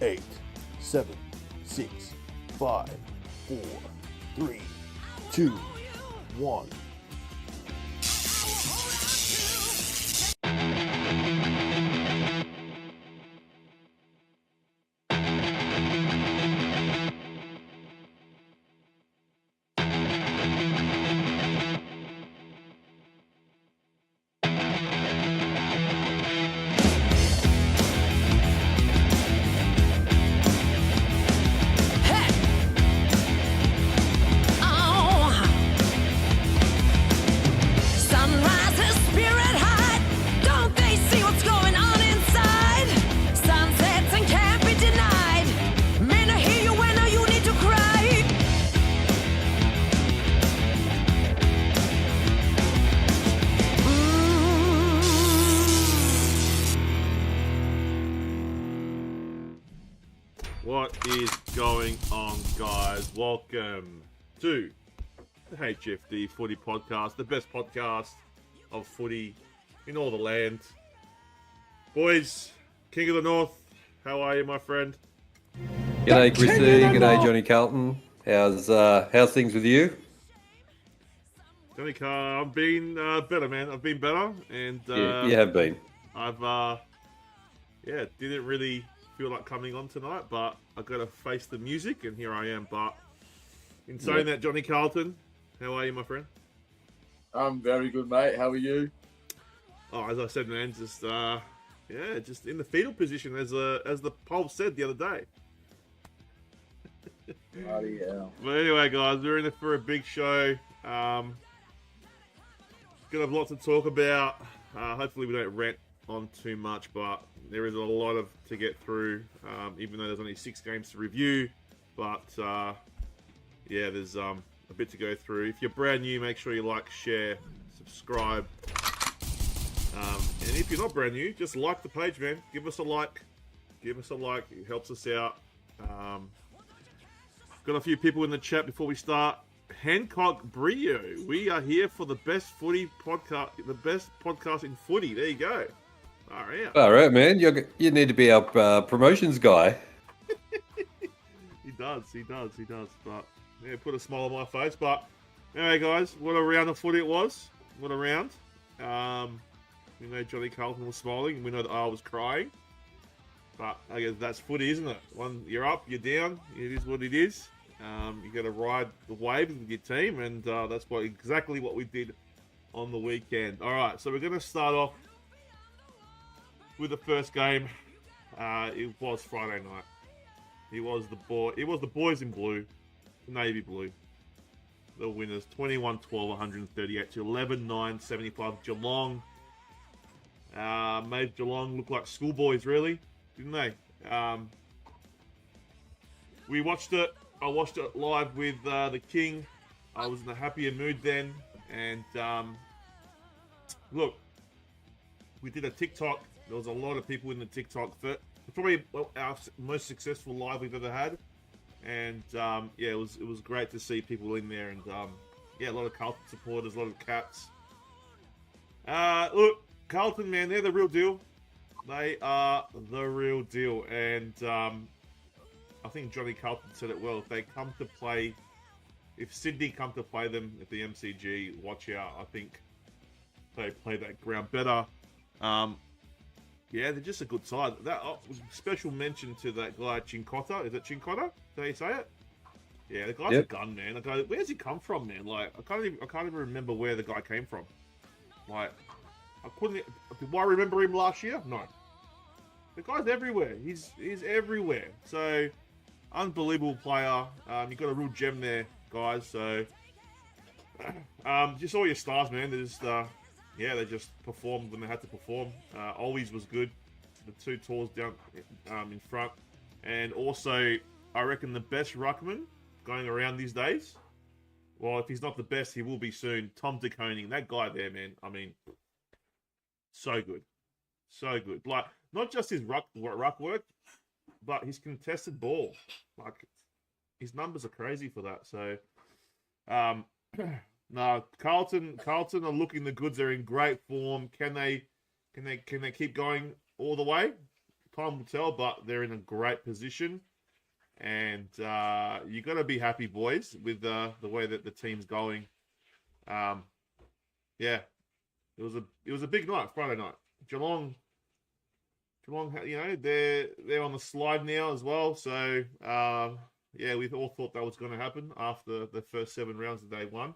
Eight, 7, 6, 5, 4, 3, 2, 1. What is going on, guys? Welcome to the HFD Footy podcast, the best podcast of footy in all the land. Boys, King of the North, how are you, my friend? G'day, Chrissy. G'day, Johnny Carlton. How's things with you? Johnny Carr, I've been better, man. I've been better, and You have been. I've didn't really feel like coming on tonight, but I've got to face the music, and here I am. But in saying that, Johnny Carlton, how are you, my friend? I'm very good, mate. How are you? Oh, as I said, man, just in the fetal position, as the poll said the other day. Bloody hell. But anyway, guys, we're in for a big show. Gonna have lots to talk about. Hopefully, we don't rant on too much, but there is a lot to get through, even though there's only 6 games to review. But there's a bit to go through. If you're brand new, make sure you like, share, subscribe. And if you're not brand new, just like the page, man. Give us a like. It helps us out. Got a few people in the chat before we start. Hancock Brio, we are here for the best footy podcast, the best podcast in footy. There you go. All right, man. You need to be our promotions guy. He does. But yeah, put a smile on my face. But anyway, guys, what a round of footy it was. What a round. We know Johnny Carlton was smiling. We know that I was crying. But I guess that's footy, isn't it? One, you're up, you're down. It is what it is. You got to ride the waves with your team, and that's exactly what we did on the weekend. All right, so we're going to start off with the first game. It was Friday night. It was the boys in blue, navy blue, the winners. 21-12, 138 to 11-9, 75. Geelong made Geelong look like schoolboys, really, didn't they? We watched it. I watched it live with the King. I was in a happier mood then. And look, we did a TikTok. There was a lot of people in the TikTok. It's probably our most successful live we've ever had. And it was great to see people in there. And a lot of Carlton supporters, a lot of Cats. Look, Carlton, man, they're the real deal. They are the real deal. And I think Johnny Carlton said it well. If Sydney come to play them at the MCG, watch out. I think they play that ground better. They're just a good side. Special mention to that guy Chincotta. Is it Chincotta? Did he say it? Yeah, the guy's a gun, man. Where's he come from, man? Like, I can't even remember where the guy came from. Like, Do I remember him last year? No. The guy's everywhere. He's everywhere. So, unbelievable player. You got a real gem there, guys. So, just all your stars, man. They just performed when they had to perform. Always was good. The two tours down in front, and also I reckon the best ruckman going around these days. Well, if he's not the best, he will be soon. Tom De Koning, that guy there, man. I mean, so good, so good. Like not just his ruck work, but his contested ball. Like his numbers are crazy for that. So, no, Carlton are looking the goods. They're in great form. Can they keep going all the way? Time will tell, but they're in a great position. And you got to be happy, boys, with the way that the team's going. Yeah, it was a big night, Friday night. Geelong, you know, they're on the slide now as well. So yeah, we all thought that was going to happen after the first 7 rounds of day one.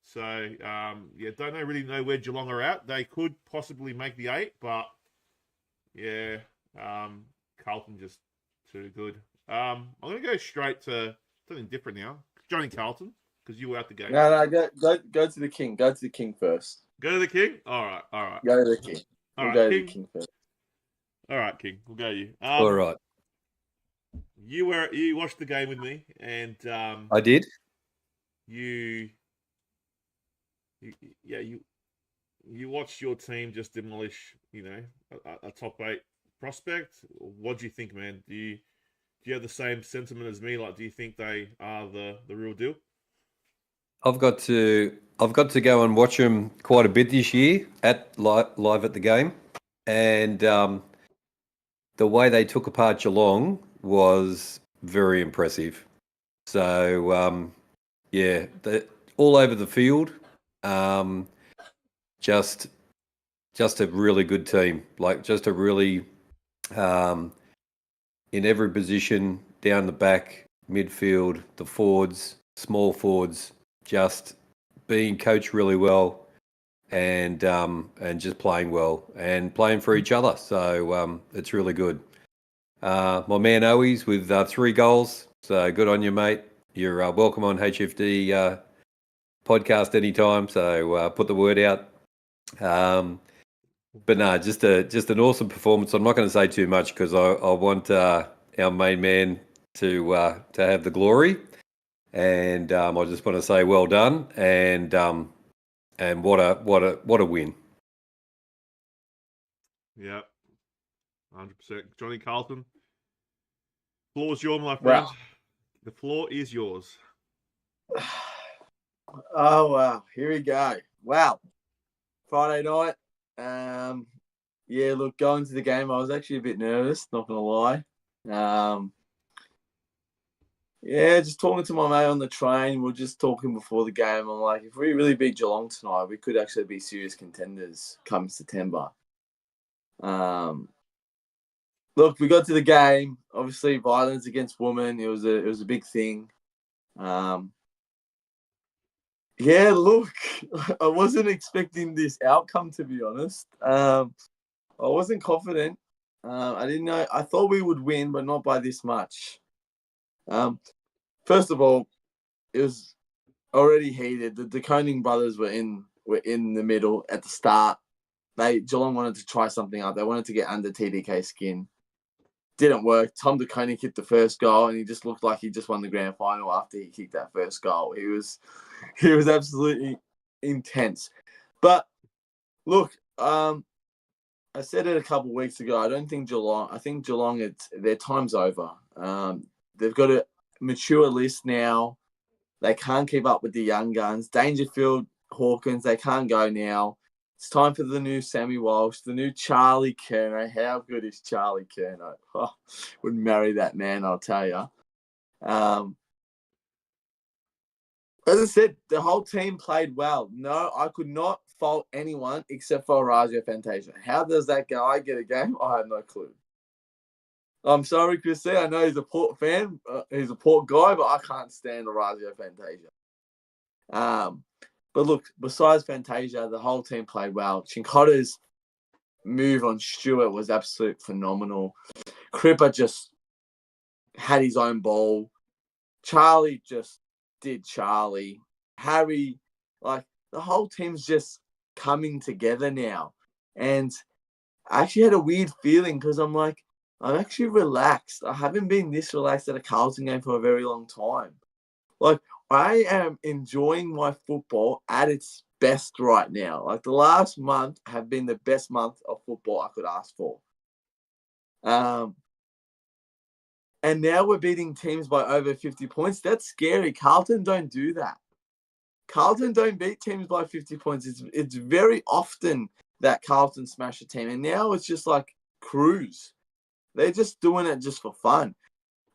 So yeah, don't really know where Geelong are at. They could possibly make the 8, but yeah, Carlton just too good. I'm going to go straight to something different now. Johnny Carlton, because you were at the game. No, go to the king. Go to the king first. Go to the king? All right. Go to the king. All Go right, to King. the king first. All right, King. We'll go you. All right. You watched the game with me, and I did. You watched your team just demolish, you know, a top 8 prospect. What do you think, man? Do you have the same sentiment as me? Like, do you think they are the real deal? I've got to go and watch them quite a bit this year live at the game, and the way they took apart Geelong was very impressive. So yeah, all over the field, just a really good team. Like just a really in every position, down the back, midfield, the forwards, small forwards, just being coached really well, and just playing well and playing for each other. So it's really good. My man Owies with 3 goals. So good on you, mate. You're welcome on HFD podcast anytime. So put the word out. But no, just an awesome performance. I'm not going to say too much because I want our main man to have the glory, and I just want to say well done, and what a win. Yeah, 100%. Johnny Carlton, floor is yours, my friend. Wow. The floor is yours. Oh wow, here we go. Wow, Friday night. Yeah, look, going to the game, I was actually a bit nervous, not gonna lie. Yeah, just talking to my mate on the train, we are just talking before the game. I'm like, if we really beat Geelong tonight, we could actually be serious contenders come September. Look, we got to the game. Obviously, violence against women. It was a big thing. Yeah, look, I wasn't expecting this outcome, to be honest. I wasn't confident. I didn't know. I thought we would win, but not by this much. First of all, it was already heated. The De Koning brothers were in the middle at the start. Geelong wanted to try something out. They wanted to get under TDK's skin. Didn't work. Tom De Koning kicked the first goal, and he just looked like he just won the grand final after he kicked that first goal. He was absolutely intense. But look, I said it a couple of weeks ago. I think Geelong, their time's over. They've got a mature list now. They can't keep up with the young guns. Dangerfield, Hawkins, they can't go now. It's time for the new Sammy Walsh, the new Charlie Curnow. How good is Charlie Curnow? Oh, would marry that man, I'll tell you. As I said, the whole team played well. No, I could not fault anyone except for Orazio Fantasia. How does that guy get a game? I have no clue. I'm sorry, Chrissy. I know he's a Port fan. He's a Port guy, but I can't stand Orazio Fantasia. But look, besides Fantasia, the whole team played well. Chincotta's move on Stewart was absolute phenomenal. Cripper just had his own ball. Charlie just did Charlie. Harry, like, the whole team's just coming together now. And I actually had a weird feeling because I'm like, I'm actually relaxed. I haven't been this relaxed at a Carlton game for a very long time. Like, I am enjoying my football at its best right now. Like, the last month have been the best month of football I could ask for. And now we're beating teams by over 50 points. That's scary. Carlton don't do that. Carlton don't beat teams by 50 points. It's very often that Carlton smash a team. And now it's just like cruise. They're just doing it just for fun.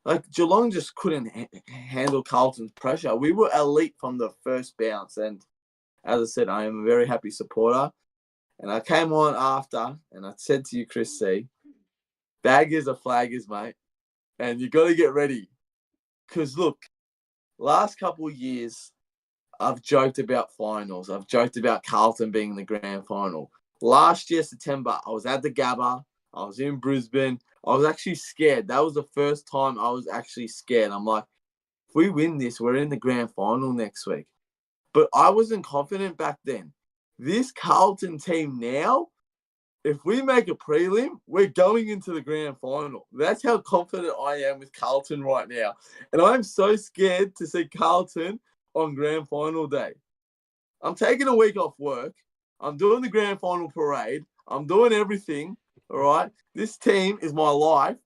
Like, Geelong just couldn't handle Carlton's pressure. We were elite from the first bounce. And as I said, I am a very happy supporter. And I came on after, and I said to you, Chris C, baggers are flaggers, mate. And you got to get ready. Because, look, last couple of years, I've joked about finals. I've joked about Carlton being in the grand final. Last year, September, I was at the Gabba. I was in Brisbane. I was actually scared. That was the first time I was actually scared. I'm like, if we win this, we're in the grand final next week. But I wasn't confident back then. This Carlton team now, if we make a prelim, we're going into the grand final. That's how confident I am with Carlton right now. And I'm so scared to see Carlton on grand final day. I'm taking a week off work. I'm doing the grand final parade. I'm doing everything. All right. This team is my life.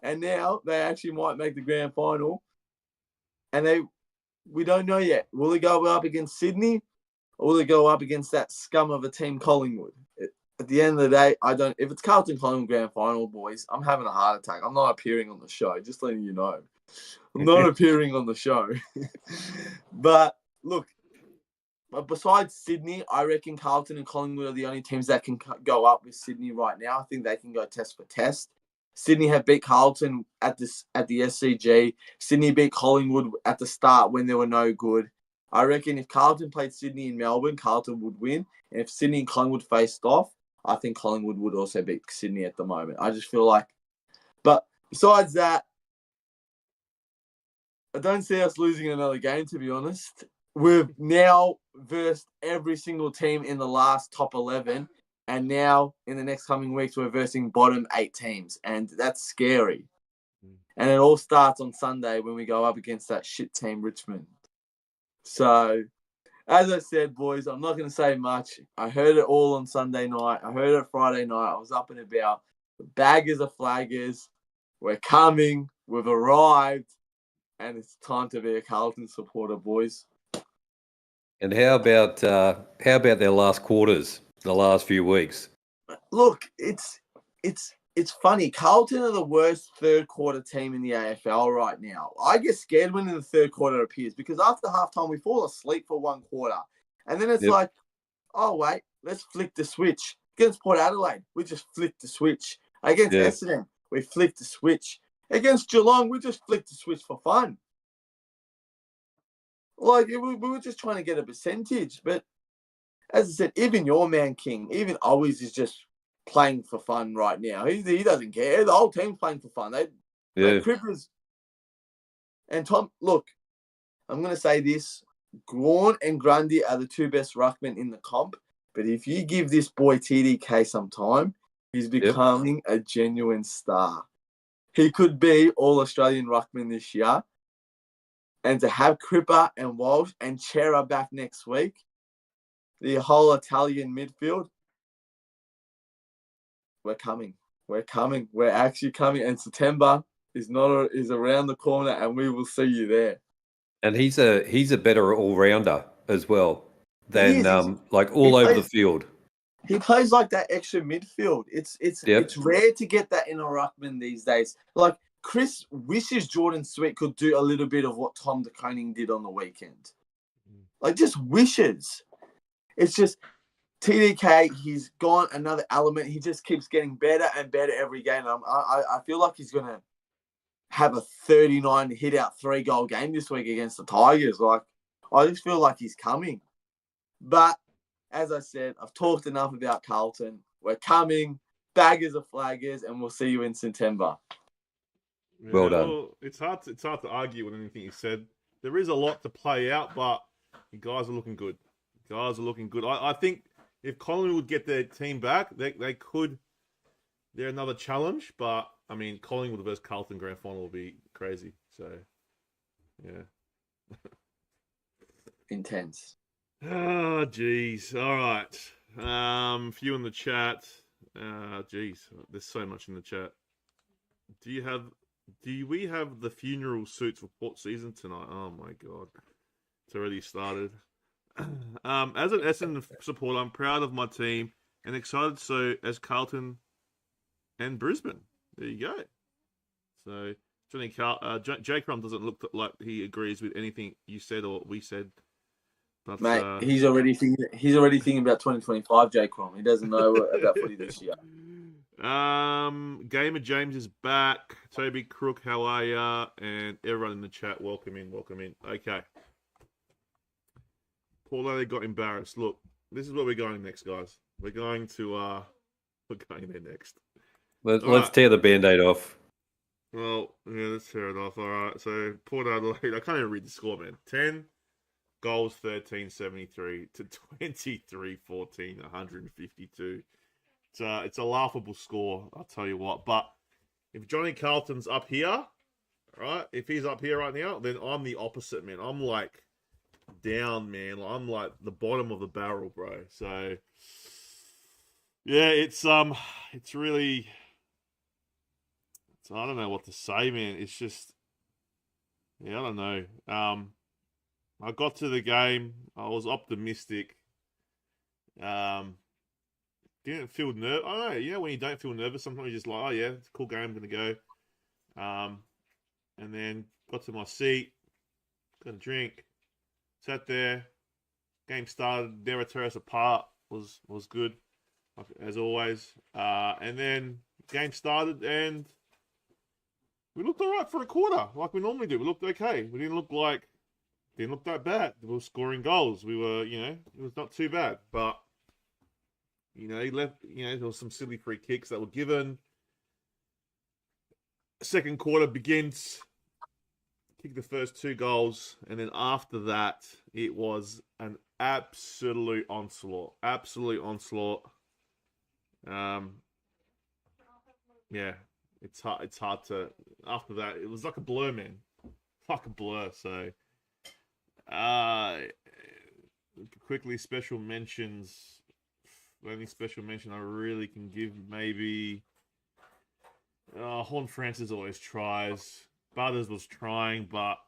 And now they actually might make the grand final. And we don't know yet. Will they go up against Sydney? Or will they go up against that scum of a team, Collingwood? At the end of the day, if it's Carlton Collingwood grand final, boys, I'm having a heart attack. I'm not appearing on the show, just letting you know. I'm not appearing on the show. But look, besides Sydney, I reckon Carlton and Collingwood are the only teams that can go up with Sydney right now. I think they can go test for test. Sydney have beat Carlton at the SCG. Sydney beat Collingwood at the start when they were no good. I reckon if Carlton played Sydney in Melbourne, Carlton would win. And if Sydney and Collingwood faced off, I think Collingwood would also beat Sydney at the moment. I just feel like... But besides that, I don't see us losing another game, to be honest. We've now versed every single team in the last top 11. And now, in the next coming weeks, we're versing bottom 8 teams. And that's scary. And it all starts on Sunday when we go up against that shit team, Richmond. So, as I said, boys, I'm not going to say much. I heard it all on Sunday night. I heard it Friday night. I was up and about. The baggers are flaggers. We're coming. We've arrived. And it's time to be a Carlton supporter, boys. And how about their last quarters, the last few weeks? Look, it's funny. Carlton are the worst third quarter team in the AFL right now. I get scared when the third quarter appears because after halftime we fall asleep for one quarter. And then it's like, oh, wait, let's flick the switch. Against Port Adelaide, we just flicked the switch. Against Essendon, we flicked the switch. Against Geelong, we just flicked the switch for fun. Like, we were just trying to get a percentage. But as I said, even your man King, even Always is just playing for fun right now. He doesn't care. The whole team's playing for fun. Crippers. And Tom, look, I'm going to say this. Gawn and Grundy are the two best ruckmen in the comp. But if you give this boy TDK some time, he's becoming a genuine star. He could be All-Australian ruckman this year. And to have Cripper and Walsh and Chera back next week, the whole Italian midfield, we're coming. We're coming. We're actually coming. And September is around the corner, and we will see you there. And he's a better all-rounder as well than over the field. He plays like that extra midfield. It's rare to get that in a ruckman these days. Like, Chris wishes Jordan Sweet could do a little bit of what Tom de Koning did on the weekend. Like, just wishes. It's just TDK, he's gone another element. He just keeps getting better and better every game. I feel like he's going to have a 39 hit out 3-goal game this week against the Tigers. Like, I just feel like he's coming. But as I said, I've talked enough about Carlton. We're coming, baggers of flaggers, and we'll see you in September. Yeah, Well done. Well, it's hard to argue with anything you said. There is a lot to play out, but you guys are looking good. I think if Collingwood would get their team back, they could. They're another challenge, but I mean, Collingwood versus Carlton grand final will be crazy. So, yeah. Intense. Oh, jeez. All right. Few in the chat. Jeez, there's so much in the chat. Do we have the funeral suits for Port season tonight? Oh my god, it's already started. As an Essendon supporter, I'm proud of my team and excited. So as Carlton and Brisbane, there you go. So Jay Crum doesn't look like he agrees with anything you said or we said. But, mate, he's already thinking about 2025. Jay Crom. He doesn't know about footy this year. Gamer James is back. Toby Crook, how are ya? And everyone in the chat, welcome in. Okay. Paulo got embarrassed. Look, this is where we're going next, guys. We're going there next. Let's tear the Band-Aid off. Well, yeah, let's tear it off. All right. So Port Adelaide, I can't even read the score, man. 10 goals, 13-73 to 23-14, 152. It's a laughable score, I'll tell you what. But if Johnny Carlton's up here, right? If he's up here right now, then I'm the opposite, man. I'm like down, man. I'm like the bottom of the barrel, bro. So yeah, it's really, I don't know what to say, man. It's just, yeah, I don't know. I got to the game. I was optimistic. Didn't feel nervous. I don't know. You know, when you don't feel nervous, sometimes you're just like, oh, yeah, it's a cool game. I'm going to go. And then got to my seat. Got a drink. Sat there. Game started. Never tear us apart. Was good, as always. And then game started, and we looked all right for a quarter, like we normally do. We looked okay. We didn't look that bad. We were scoring goals. We were, it was not too bad. But he left, there was some silly free kicks that were given. Second quarter begins. Kick the first 2 goals. And then after that, it was an absolute onslaught. Yeah, it's hard to, after that, it was like a blur, man. Like a blur, so. Quickly, special mentions. The only special mention I really can give, maybe Horn Francis always tries. Butters was trying, but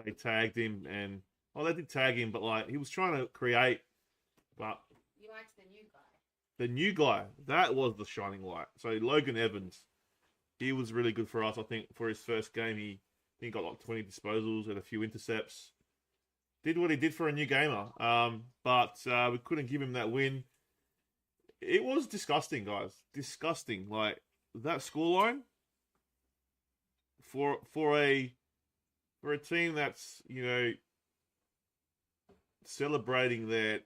they tagged him, and they did tag him, but like he was trying to create. But you liked the new guy. The new guy, that was the shining light. So Logan Evans, he was really good for us. I think for his first game, he got like 20 disposals and a few intercepts. Did what he did for a new gamer. But we couldn't give him that win. It was disgusting, guys. Disgusting. Like, that scoreline for a team that's, celebrating their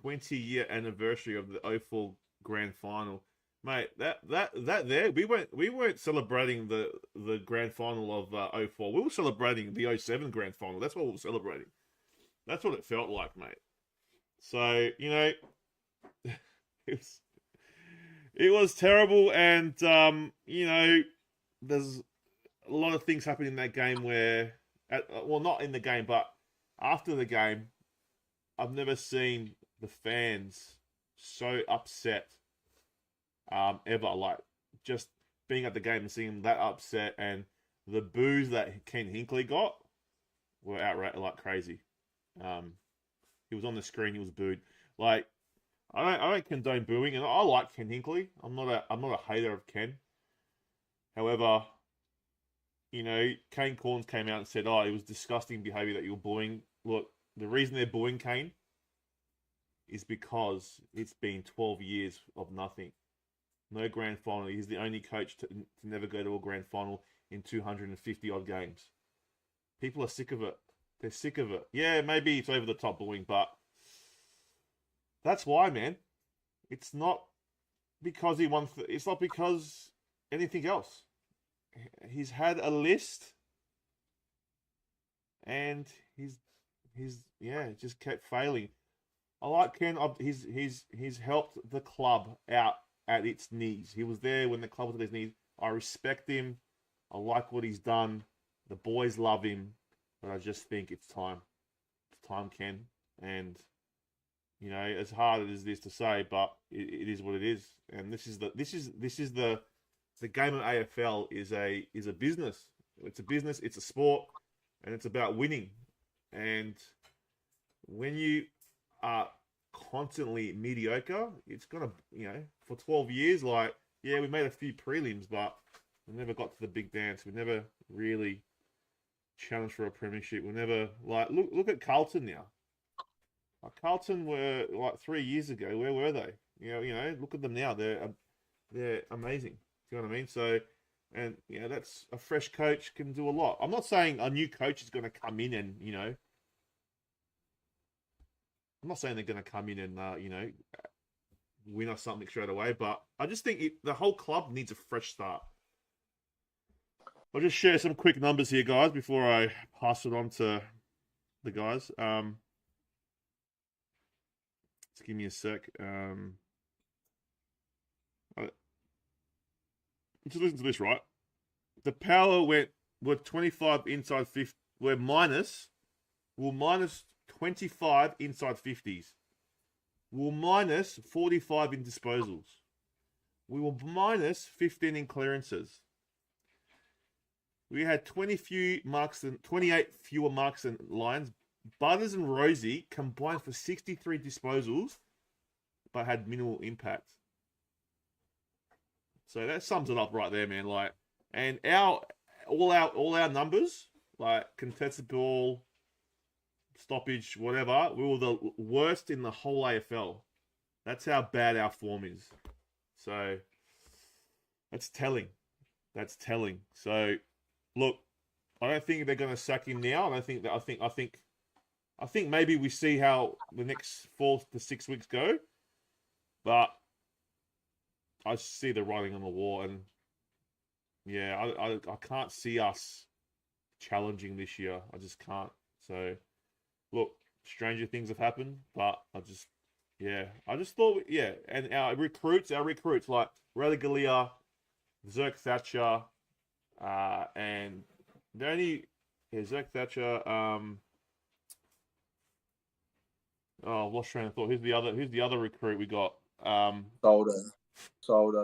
20-year anniversary of the 04 grand final. Mate, that there, we weren't celebrating the grand final of 04. We were celebrating the 07 grand final. That's what we were celebrating. That's what it felt like, mate. So, it was terrible, and there's a lot of things happening in that game where, not in the game, but after the game, I've never seen the fans so upset ever. Like, just being at the game and seeing them that upset, and the boos that Ken Hinckley got were outright like crazy. He was on the screen. He was booed. Like, I don't condone booing, and I like Ken Hinckley. I'm not a hater of Ken. However, Kane Corns came out and said, "Oh, it was disgusting behaviour that you were booing." Look, the reason they're booing Kane is because it's been 12 years of nothing. No grand final. He's the only coach to never go to a grand final in 250 odd games. People are sick of it. They're sick of it. Yeah, maybe it's over the top booing, but That's why, man. It's not because he won. It's not because anything else. He's had a list, and he's just kept failing. I like Ken. He's helped the club out at its knees. He was there when the club was at its knees. I respect him. I like what he's done. The boys love him, but I just think it's time. It's time, Ken. And as hard as it is to say, but it is what it is. And this is the game of AFL is a business. It's a business. It's a sport, and it's about winning. And when you are constantly mediocre, it's gonna, for 12 years, we made a few prelims, but we never got to the big dance. We never really challenged for a premiership. We never look at Carlton now. Carlton were 3 years ago. Where were they? Look at them now. They're amazing. Do you know what I mean? So, and that's a fresh coach can do a lot. I'm not saying a new coach is going to come in and I'm not saying they're going to come in and win us something straight away, but I just think the whole club needs a fresh start. I'll just share some quick numbers here, guys, before I pass it on to the guys. Just give me a sec. Just listen to this, right? The Power were 25 inside 50. We're minus 25 inside 50s. We're minus 45 in disposals. We were minus 15 in clearances. We had 28 fewer marks than Lions. Butters and Rosie combined for 63 disposals, but had minimal impact. So that sums it up right there, man. And all our numbers, contested ball, stoppage, whatever, we were the worst in the whole AFL. That's how bad our form is. So that's telling. So look, I don't think they're going to sack him now. I think maybe we see how the next 4 to 6 weeks go, but I see the writing on the wall, and I can't see us challenging this year. I just can't. So look, stranger things have happened, but I just thought, and our recruits like Religalia, Zerk Thatcher, and the only Zerk Thatcher. Lost train of thought. Who's the other recruit we got?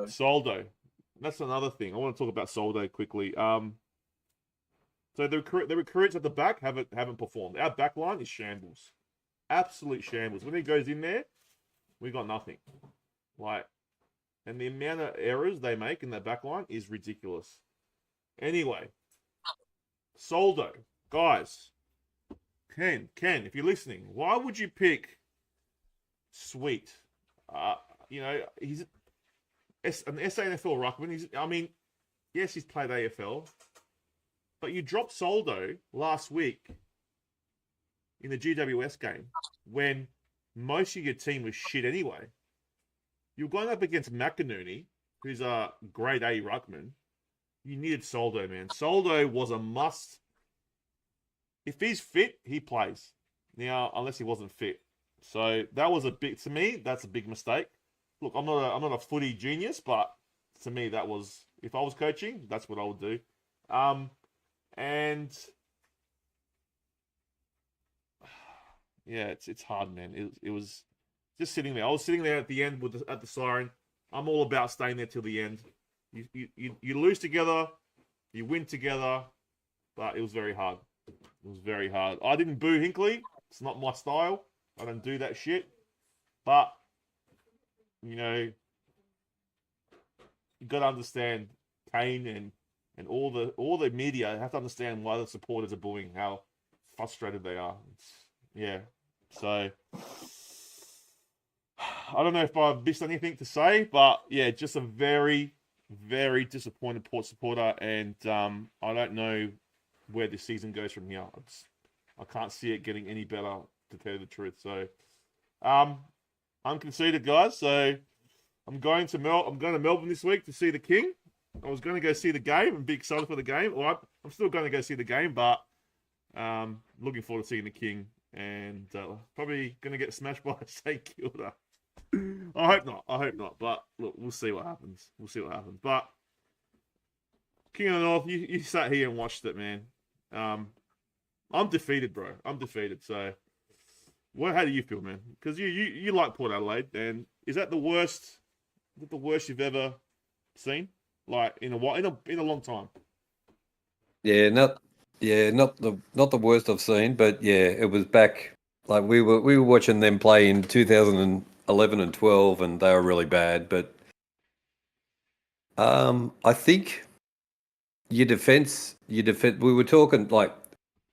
Soldo. That's another thing. I want to talk about Soldo quickly. So the recruits at the back haven't performed. Our back line is shambles. Absolute shambles. When he goes in there, we got nothing. And the amount of errors they make in that back line is ridiculous. Anyway, Soldo, guys, Ken, if you're listening, why would you pick Sweet? He's an SANFL ruckman. Yes, he's played AFL, but you dropped Soldo last week in the GWS game when most of your team was shit anyway. You're going up against McInerney, who's a grade A ruckman. You needed Soldo, man. Soldo was a must. If he's fit, he plays. Now, unless he wasn't fit. So that was to me, that's a big mistake. Look, I'm not a footy genius, but to me, that was, if I was coaching, that's what I would do. It's hard, man. It was just sitting there. I was sitting there at the end at the siren. I'm all about staying there till the end. You lose together, you win together, but it was very hard. It was very hard. I didn't boo Hinkley. It's not my style. I don't do that shit. But you got to understand Kane and all the media have to understand why the supporters are booing, how frustrated they are. So I don't know if I've missed anything to say, but just a very, very disappointed Port supporter, and I don't know where this season goes from here. I can't see it getting any better, to tell you the truth. So unconceded, guys. So I'm going to Melbourne this week to see the King. I was going to go see the game and be excited for the game. Well, I'm still going to go see the game, but looking forward to seeing the King, and probably going to get smashed by St Kilda. I hope not. But look, we'll see what happens. But King of the North, you sat here and watched it, man. I'm defeated, bro. I'm defeated. So, how do you feel, man? Because you like Port Adelaide, and is that the worst? Is it the worst you've ever seen? Like in a long time. Yeah, not the worst I've seen, but yeah, it was back. Like we were watching them play in 2011 and 12, and they were really bad. But I think your defense. We were talking like.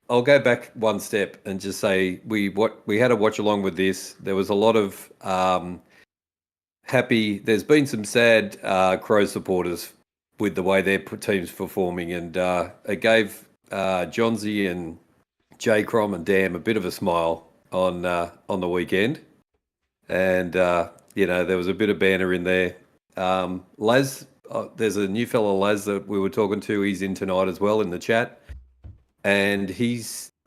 I'll go back one step and just say we had to watch along with this. There was a lot of happy. There's been some sad Crows supporters with the way their team's performing, and it gave Johnsy and J. Crom and Dam a bit of a smile on the weekend, and there was a bit of banter in there. Laz, there's a new fellow Laz that we were talking to. He's in tonight as well in the chat. And he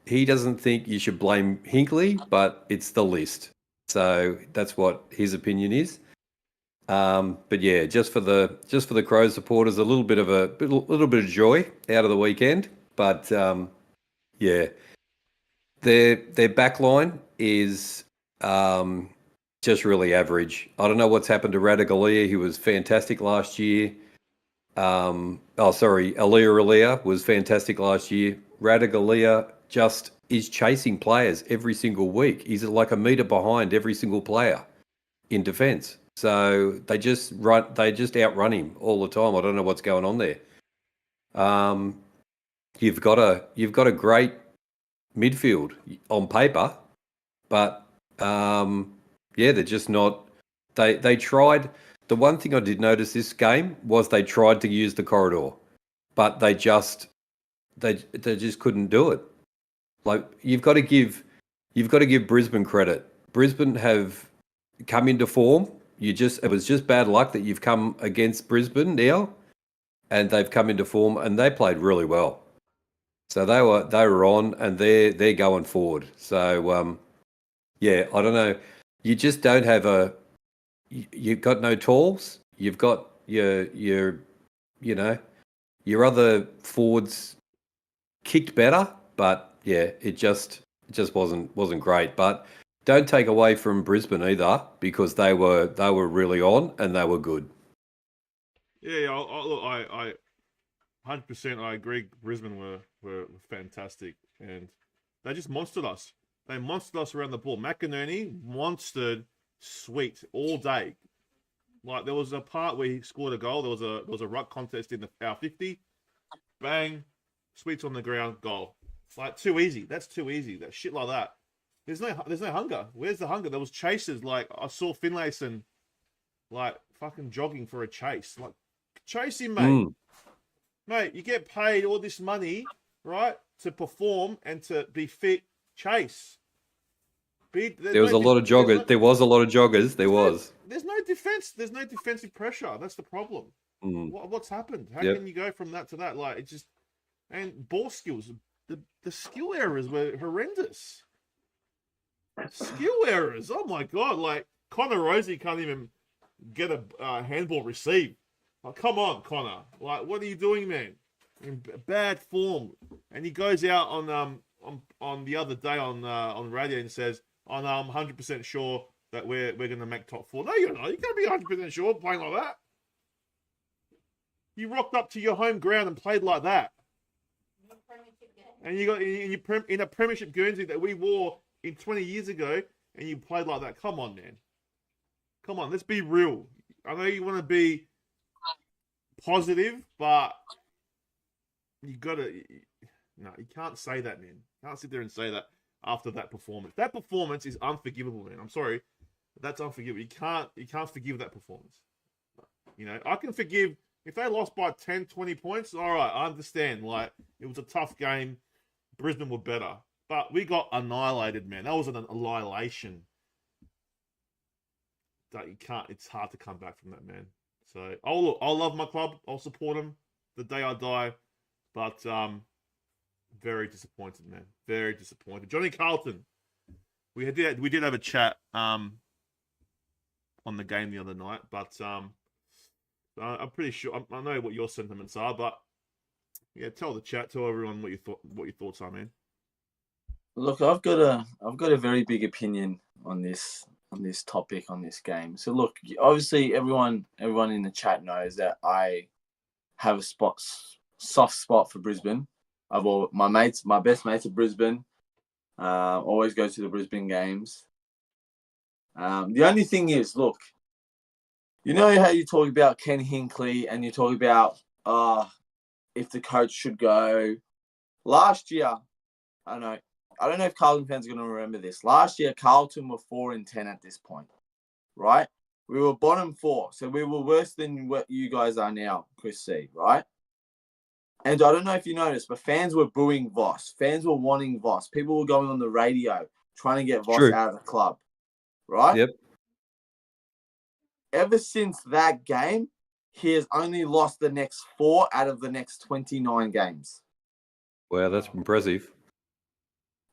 doesn't think you should blame Hinkley, but it's the list. So that's what his opinion is. But yeah, just for the Crows supporters, a little bit of joy out of the weekend. But yeah, their back line is just really average. I don't know what's happened to Radigalia. He was fantastic last year. Aliyah was fantastic last year. Radigalia just is chasing players every single week. He's like a metre behind every single player in defence. So they just outrun him all the time. I don't know what's going on there. You've got a great midfield on paper, but they're just not. They tried. The one thing I did notice this game was they tried to use the corridor, but they just couldn't do it. Like you've got to give Brisbane credit. Brisbane have come into form. It was just bad luck that you've come against Brisbane now, and they've come into form and they played really well. So they were on and they're going forward. So I don't know. You just don't have you've got no talls. You've got your other forwards kicked better, but yeah, it just wasn't great. But don't take away from Brisbane either, because they were really on and they were good. Yeah, I 100% I agree. Brisbane were fantastic, and they just monstered us. They monstered us around the ball. McInerney monstered Sweet all day. Like there was a part where he scored a goal. There was a ruck contest in our 50. Bang, Sweet's on the ground, goal. Like too easy. That's too easy. That shit like that. There's no hunger. Where's the hunger? There was chases. Like I saw Finlayson, like fucking jogging for a chase. Like chase him, mate. Mate, you get paid all this money, right, to perform and to be fit. Chase. There was a lot of joggers. There was a lot of joggers. There's no defense. There's no defensive pressure. That's the problem. What's happened? How can you go from that to that? Like it just and ball skills. The skill errors were horrendous. Skill errors. Oh my god! Like Connor Rosie can't even get a handball received. Like come on, Connor. Like what are you doing, man? In bad form. And he goes out on the other day on radio and says, "Oh no, I'm 100% sure that we're going to make top 4." No, you're not. You can't be 100% sure playing like that. You rocked up to your home ground and played like that. And you got in a premiership Guernsey that we wore in 20 years ago, and you played like that. Come on, man. Come on, let's be real. I know you want to be positive, but you can't say that, man. You can't sit there and say that after that performance. That performance is unforgivable, man. I'm sorry. That's unforgivable. You can't forgive that performance. You know, I can forgive if they lost by 10, 20 points. All right, I understand. Like, it was a tough game. Brisbane were better. But we got annihilated, man. That was an annihilation. that you can't. It's hard to come back from that, man. So I'll love my club. I'll support them the day I die. But very disappointed, man. Very disappointed. Johnny Carlton. We did have a chat on the game the other night, but I'm pretty sure I know what your sentiments are, but yeah, tell everyone what your thoughts are, man. Look, I've got a very big opinion on this topic, on this game. So look, obviously everyone in the chat knows that I have a soft spot for Brisbane. My best mates are Brisbane. Always go to the Brisbane games. The only thing is, look, you know how you talk about Ken Hinckley and you talk about if the coach should go. Last year, I don't know if Carlton fans are going to remember this. Last year, Carlton were 4-10 at this point, right? We were bottom 4, so we were worse than what you guys are now, Chris C, right? And I don't know if you noticed, but fans were booing Voss. Fans were wanting Voss. People were going on the radio trying to get Voss out of the club, right? Yep. Ever since that game, he has only lost the next 4 out of the next 29 games. Wow, that's impressive.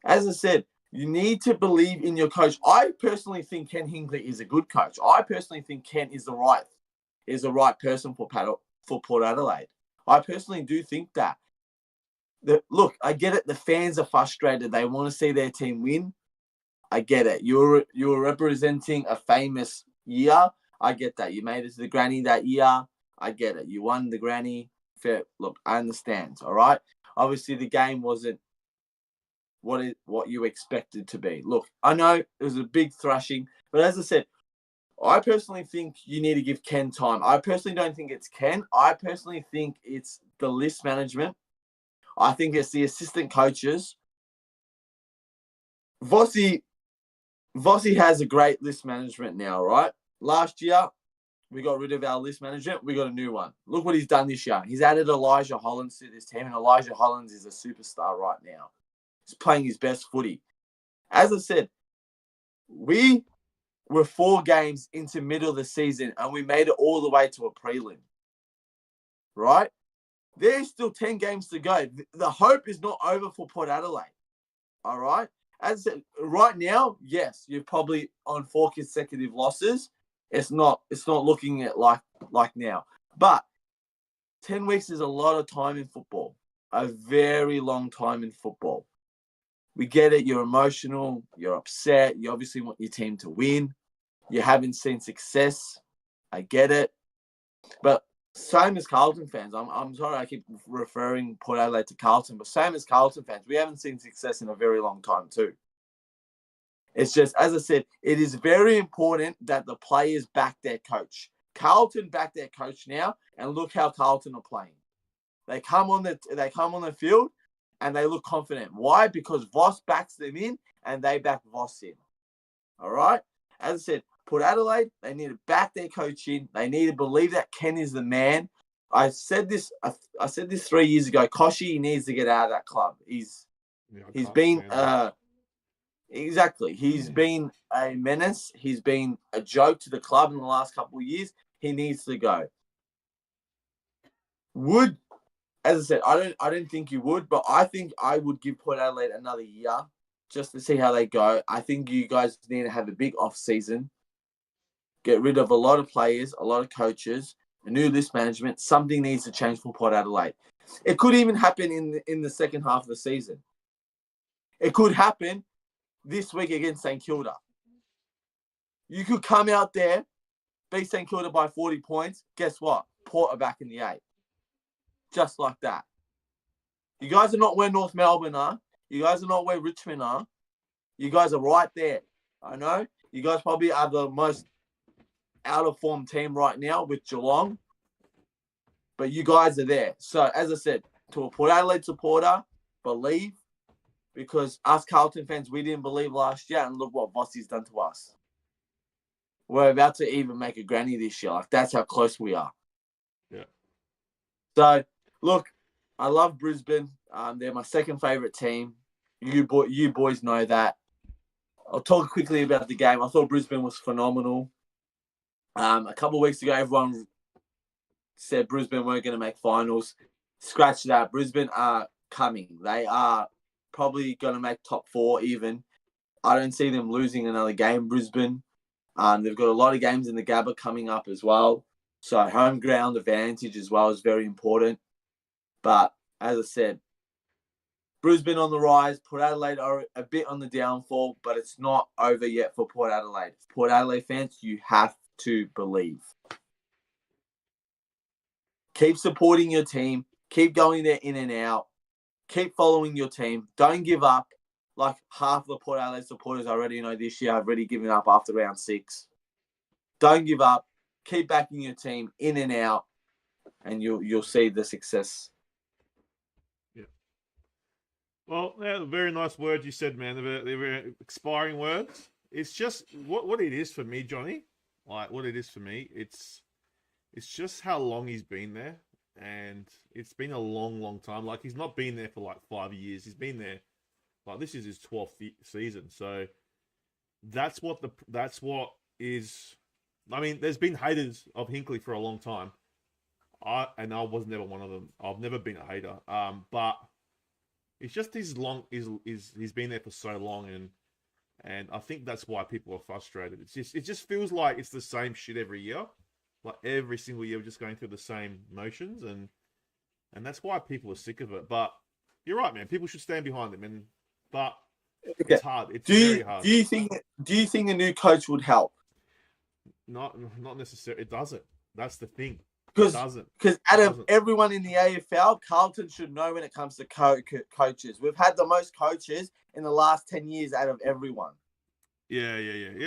As I said, you need to believe in your coach. I personally think Ken Hinckley is a good coach. I personally think Ken is the right person for Port Adelaide. I personally do think that. Look, I get it. The fans are frustrated. They want to see their team win. I get it. You're representing a famous year. I get that. You made it to the granny that year. I get it. You won the granny. Fair. Look, I understand. All right. Obviously, the game wasn't what you expected to be. Look, I know it was a big thrashing, but as I said, I personally think you need to give Ken time. I personally don't think it's Ken. I personally think it's the list management. I think it's the assistant coaches. Vossi has a great list management now, right? Last year, we got rid of our list management. We got a new one. Look what he's done this year. He's added Elijah Hollins to this team, and Elijah Hollins is a superstar right now. He's playing his best footy. As I said, we were 4 games into middle of the season, and we made it all the way to a prelim. Right? There's still 10 games to go. The hope is not over for Port Adelaide. All right? As I said, right now, yes, you're probably on 4 consecutive losses. It's not looking at like now. But 10 weeks is a lot of time in football. A very long time in football. We get it. You're emotional. You're upset. You obviously want your team to win. You haven't seen success. I get it. But same as Carlton fans. I'm sorry I keep referring Port Adelaide to Carlton, but same as Carlton fans, we haven't seen success in a very long time too. It's just, as I said, it is very important that the players back their coach. Carlton back their coach now, and look how Carlton are playing. They come on the field and they look confident. Why? Because Voss backs them in and they back Voss in. All right? As I said, Port Adelaide, they need to back their coach in. They need to believe that Ken is the man. I said this 3 years ago. Koshy needs to get out of that club. He's been exactly. He's been a menace. He's been a joke to the club in the last couple of years. He needs to go. As I said, I don't think you would, but I think I would give Port Adelaide another year just to see how they go. I think you guys need to have a big off season. Get rid of a lot of players, a lot of coaches, a new list management. Something needs to change for Port Adelaide. It could even happen in the second half of the season. It could happen this week against St Kilda. You could come out there, beat St Kilda by 40 points. Guess what? Port are back in the 8. Just like that. You guys are not where North Melbourne are. You guys are not where Richmond are. You guys are right there. I know. You guys probably are the most out of form team right now with Geelong. But you guys are there. So, as I said, to a Port Adelaide supporter, believe. Because us Carlton fans, we didn't believe last year. And look what Vossi's done to us. We're about to even make a granny this year. Like, that's how close we are. Yeah. So, look, I love Brisbane. They're my second favourite team. You boys know that. I'll talk quickly about the game. I thought Brisbane was phenomenal. A couple of weeks ago, everyone said Brisbane weren't going to make finals. Scratch that. Brisbane are coming. They are probably going to make top 4 even. I don't see them losing another game, Brisbane. They've got a lot of games in the Gabba coming up as well. So home ground advantage as well is very important. But as I said, Brisbane on the rise, Port Adelaide are a bit on the downfall, but it's not over yet for Port Adelaide. Port Adelaide fans, you have to believe. Keep supporting your team. Keep going there in and out. Keep following your team. Don't give up. Like half the Port Adelaide supporters already know this year have already given up after round 6. Don't give up. Keep backing your team in and out, and you'll see the success. Yeah. Well, yeah, very nice words you said, man. They're very expiring words. It's just what it is for me, Johnny. Like what it is for me, it's just how long he's been there, and it's been a long, long time. Like he's not been there for like 5 years. He's been there. Like this is his 12th season, so that's what is. I mean, there's been haters of Hinkley for a long time. I was never one of them. I've never been a hater. But it's just he's been there for so long, and I think that's why people are frustrated. It just feels like it's the same shit every year. Like every single year, we're just going through the same motions, and that's why people are sick of it. But you're right, man. People should stand behind them, but it's hard. It's very hard. Do you think a new coach would help? Not necessarily. It doesn't. That's the thing. Because out of everyone in the AFL, Carlton should know when it comes to coaches. We've had the most coaches in the last 10 years out of everyone. Yeah.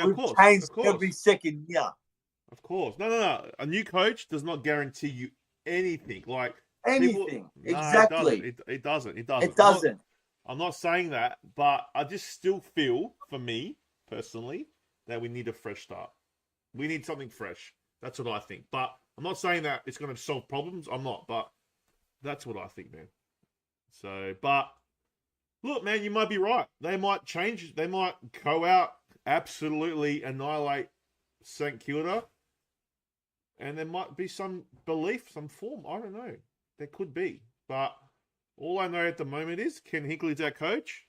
We've changed every second year. Of course. No. A new coach does not guarantee you anything. Like anything. Exactly. It doesn't. It doesn't. I'm not saying that, but I just still feel, for me personally, that we need a fresh start. We need something fresh. That's what I think. But I'm not saying that it's going to solve problems. I'm not, but that's what I think, man. So, but look, man, you might be right. They might change. They might go out, absolutely annihilate St. Kilda, and there might be some belief, some form. I don't know. There could be. But all I know at the moment is Ken Hinkley's our coach,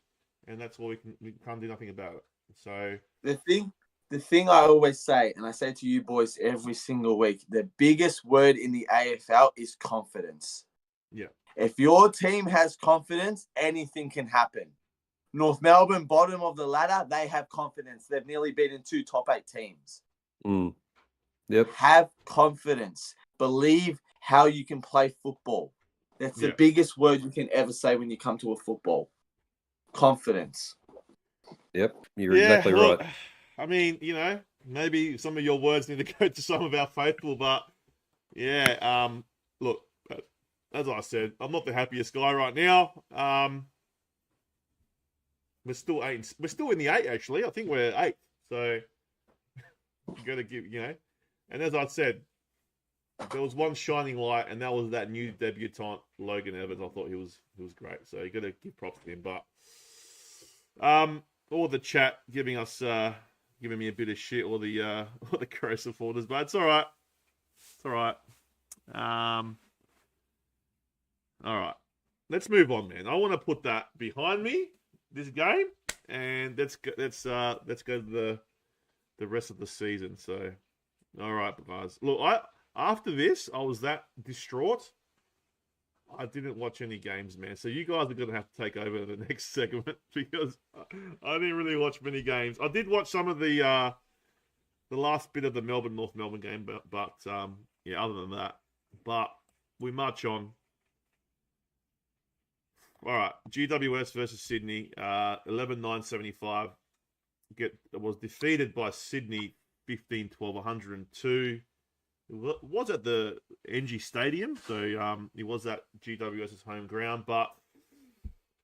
and that's all we can't do nothing about it. So the thing I always say, and I say to you boys every single week, the biggest word in the AFL is confidence. Yeah. If your team has confidence, anything can happen. North Melbourne, bottom of the ladder, they have confidence. They've nearly beaten 2 top 8 teams. Yep. Have confidence. Believe how you can play football. That's the biggest word you can ever say when you come to a football. Confidence. Yep, you're exactly right. I mean, maybe some of your words need to go to some of our faithful, but look, as I said, I'm not the happiest guy right now. We're still 8. We're still in the 8, actually. I think we're 8. So you got to give, And as I said, there was one shining light, and that was that new debutant Logan Evans. I thought he was great. So you got to give props to him. But all the chat giving me a bit of shit, or the Crow supporters, but it's all right. It's all right. All right. Let's move on, man. I want to put that behind me, this game, and let's go to the rest of the season. So, all right, guys. Look, after this, I was that distraught. I didn't watch any games, man. So you guys are going to have to take over the next segment, because I didn't really watch many games. I did watch some of the last bit of the North Melbourne game, but other than that. But we march on. All right, GWS versus Sydney, 11-9-75. Was defeated by Sydney 15-12, 102. It was at the NG Stadium, so it was at GWS's home ground. But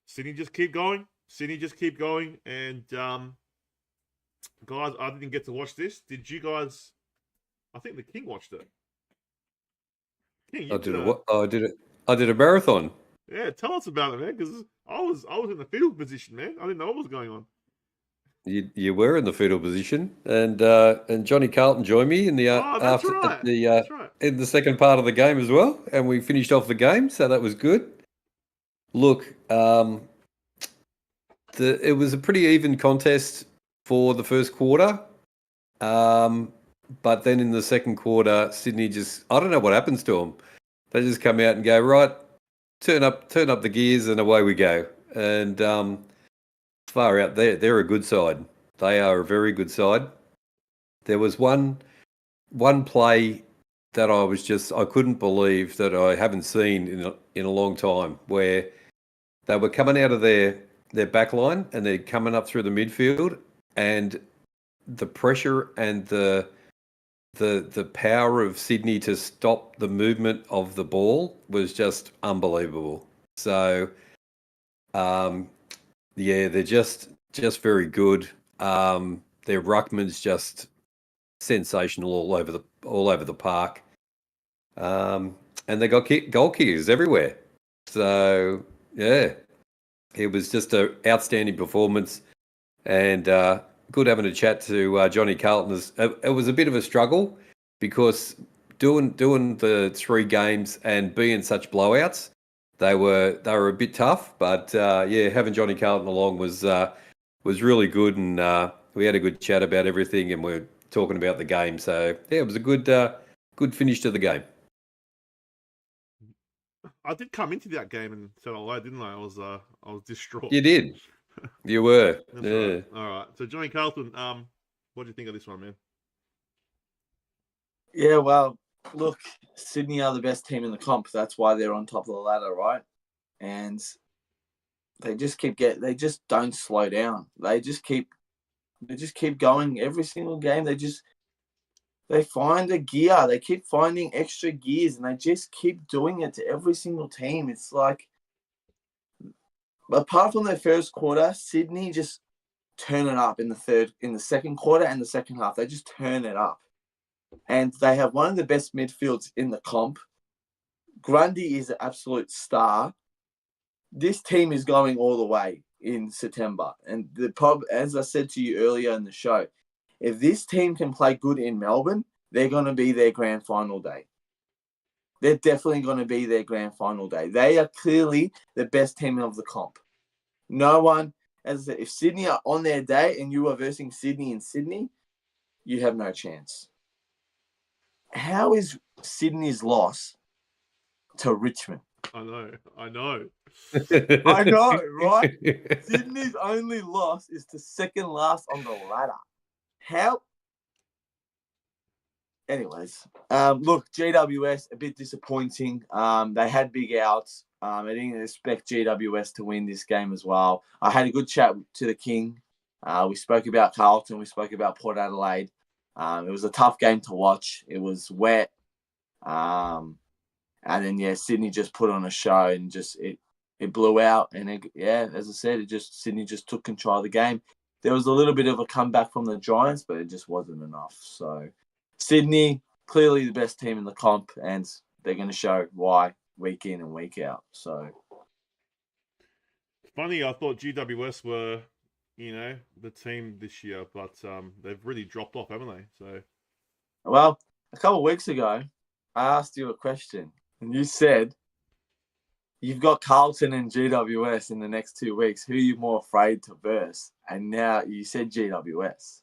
Sydney just keep going. And guys, I didn't get to watch this. Did you guys? I think the King watched it. King, I did a marathon. Yeah, tell us about it, man. Because I was in the field position, man. I didn't know what was going on. You were in the fetal position, and Johnny Carlton joined me in the That's right. That's right. in the second part of the game as well, and we finished off the game, so that was good. Look, it was a pretty even contest for the first quarter, but then in the second quarter, Sydney I don't know what happens to them. They just come out and go, right, turn up the gears, and away we go. And far out there, they're a good side. They are a very good side. There was one play that I couldn't believe that I haven't seen in a long time, where they were coming out of their back line and they're coming up through the midfield, and the pressure and the power of Sydney to stop the movement of the ball was just unbelievable. So, they're just very good. Their ruckman's just sensational all over the park, and they got goal kickers everywhere. So yeah, it was just an outstanding performance, and good having a chat to Johnny Carlton. It was a bit of a struggle because doing the 3 games and being such blowouts, they were a bit tough. But having Johnny Carlton along was really good, and we had a good chat about everything, and we're talking about the game. So yeah, it was a good finish to the game. I did come into that game and said hello, didn't I? I was distraught. You did. You were. That's yeah. Right. All right. So Johnny Carlton, what do you think of this one, man? Yeah, well, look, Sydney are the best team in the comp. That's why they're on top of the ladder, right? And they just don't slow down. They just keep going every single game. They find a gear. They keep finding extra gears, and they just keep doing it to every single team. It's like, apart from their first quarter, Sydney just turn it up in the second quarter and the second half. They just turn it up. And they have one of the best midfields in the comp. Grundy is an absolute star. This team is going all the way in September. And as I said to you earlier in the show, if this team can play good in Melbourne, they're going to be their grand final day. They're definitely going to be their grand final day. They are clearly the best team of the comp. No one, as I said, if Sydney are on their day and you are versing Sydney in Sydney, you have no chance. How is Sydney's loss to Richmond? I know. I know, right? Sydney's only loss is to second last on the ladder. How? Anyways, look, GWS, a bit disappointing. They had big outs. I didn't expect GWS to win this game as well. I had a good chat to the King. We spoke about Carlton. We spoke about Port Adelaide. It was a tough game to watch. It was wet. And then, Sydney just put on a show and just it blew out. And, as I said, Sydney just took control of the game. There was a little bit of a comeback from the Giants, but it just wasn't enough. So Sydney, clearly the best team in the comp, and they're going to show why week in and week out. So funny, I thought GWS were, the team this year, but they've really dropped off, haven't they? So, well, a couple of weeks ago, I asked you a question, and you said you've got Carlton and GWS in the next 2 weeks. Who are you more afraid to verse? And now you said GWS.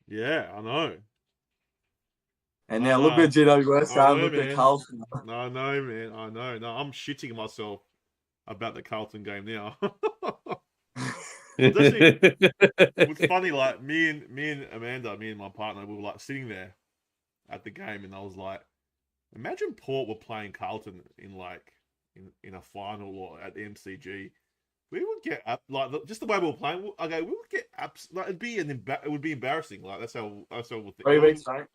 Yeah, I know. And now look at GWS and look at Carlton. I know, man. I know. No, I'm shitting myself about the Carlton game now. It's funny, like me and Amanda, me and my partner, we were like sitting there at the game, and I was like, imagine Port were playing Carlton in a final or at the MCG. We would get up just the way we were playing. Okay, we would get up. Like it would be embarrassing. Like that's how we'll think. 3 weeks, right?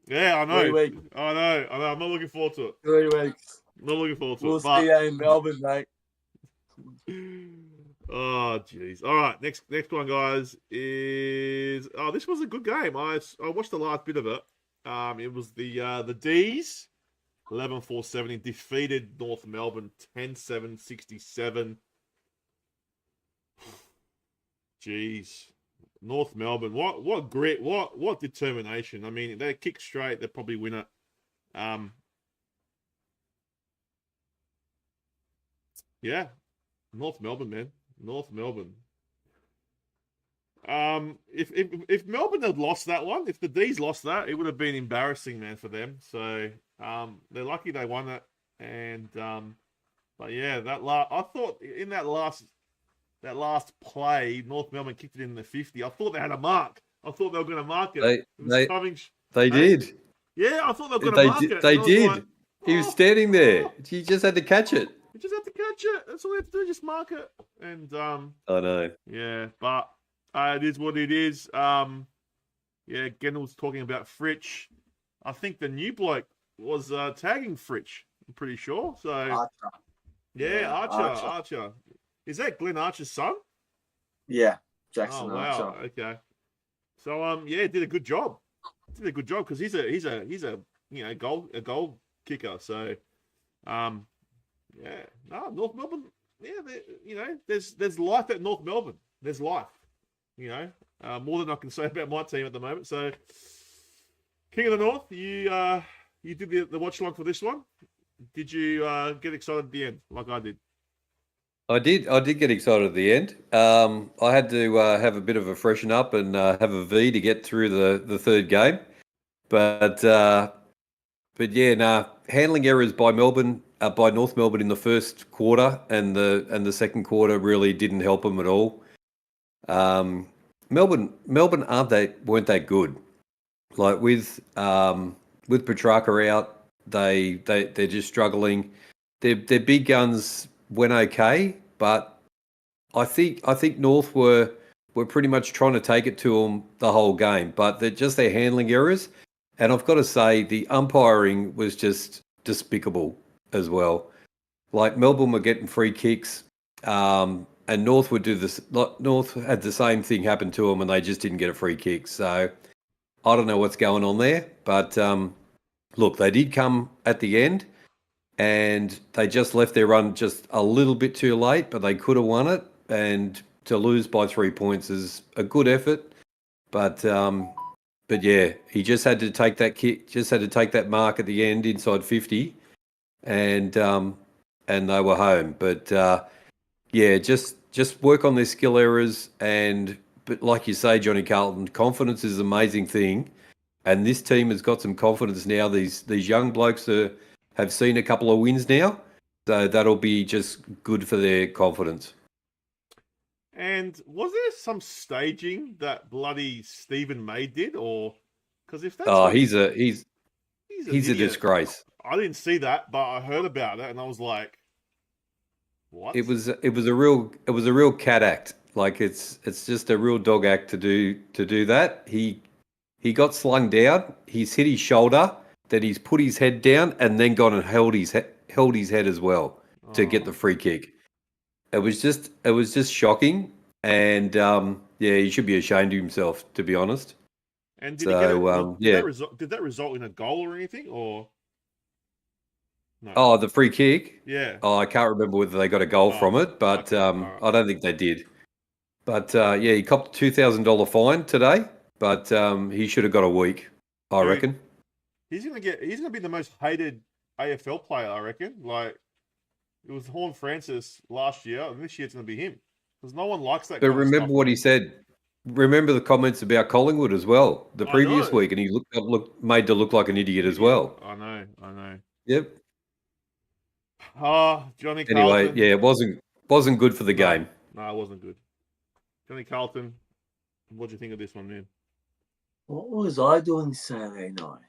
Yeah, I know. 3 weeks. I know. I'm not looking forward to it. 3 weeks. Not looking forward to it. We'll see you in Melbourne, mate. Oh, jeez. All right, next one, guys, is... Oh, this was a good game. I watched the last bit of it. It was the D's, 11-4-70, defeated North Melbourne, 10-7-67. Jeez. North Melbourne. What grit? What determination? I mean, they kick straight. They probably win it. Yeah, North Melbourne, man. North Melbourne. If Melbourne had lost that one, if the D's lost that, it would have been embarrassing, man, for them. So they're lucky they won it. And but yeah, I thought in that last play, North Melbourne kicked it in the 50. I thought they had a mark. I thought they were going to mark it. They did. Yeah, I thought they were going to mark it. They did. Like, he was standing there. He just had to catch it. You just have to catch it. That's all you have to do. Just mark it. And I know. Yeah, but it is what it is. Yeah, Gendel talking about Fritsch. I think the new bloke was tagging Fritsch. I'm pretty sure. So Archer. Yeah, Archer. Is that Glenn Archer's son? Yeah, Jackson wow. Archer. Okay. So yeah, did a good job. Because he's a goal kicker. So yeah, no, North Melbourne. Yeah, there's life at North Melbourne. There's life. More than I can say about my team at the moment. So, King of the North, you did the watch along for this one. Did you get excited at the end like I did? I did get excited at the end. I had to have a bit of a freshen up and have a V to get through the third game. But yeah, handling errors by North Melbourne in the first quarter and the second quarter really didn't help them at all. Melbourne weren't that good. Like with Petrarca out, they're just struggling. Their big guns went okay, but I think North were pretty much trying to take it to them the whole game, but their handling errors. And I've got to say, the umpiring was just despicable as well. Like Melbourne were getting free kicks, and North would do this. North had the same thing happen to them, and they just didn't get a free kick. So I don't know what's going on there, but look, they did come at the end, and they just left their run just a little bit too late, but they could have won it. And to lose by 3 points is a good effort, but yeah, he just had to take that kick, just had to take that mark at the end inside 50, and they were home. But yeah, just work on their skill errors, but like you say, Johnny Carlton, confidence is an amazing thing, and this team has got some confidence now. These young blokes have seen a couple of wins now, so that'll be just good for their confidence. And was there some staging that bloody Stephen May did, or because if that's he's a disgrace. I didn't see that, but I heard about it, and I was like, "What?" It was a real cat act. Like it's just a real dog act to do that. He got slung down. He's hit his shoulder. Then he's put his head down, and then gone and held his head as well to get the free kick. It was just shocking, and yeah, he should be ashamed of himself, to be honest. And did that result in a goal or anything, or no? Oh, the free kick. Yeah. Oh, I can't remember whether they got a goal from it, but right. I don't think they did. But yeah, he copped a $2,000 fine today, but he should have got a week, I reckon. He's gonna be the most hated AFL player, I reckon. Like, it was Horn Francis last year, and this year it's going to be him. Because no one likes that. But remember what he said. Remember the comments about Collingwood as well, the previous week, and he made to look like an idiot as well. I know. Yep. Johnny Carlton. Anyway, yeah, it wasn't good for the game. No, it wasn't good. Johnny Carlton, what do you think of this one, man? What was I doing Saturday night?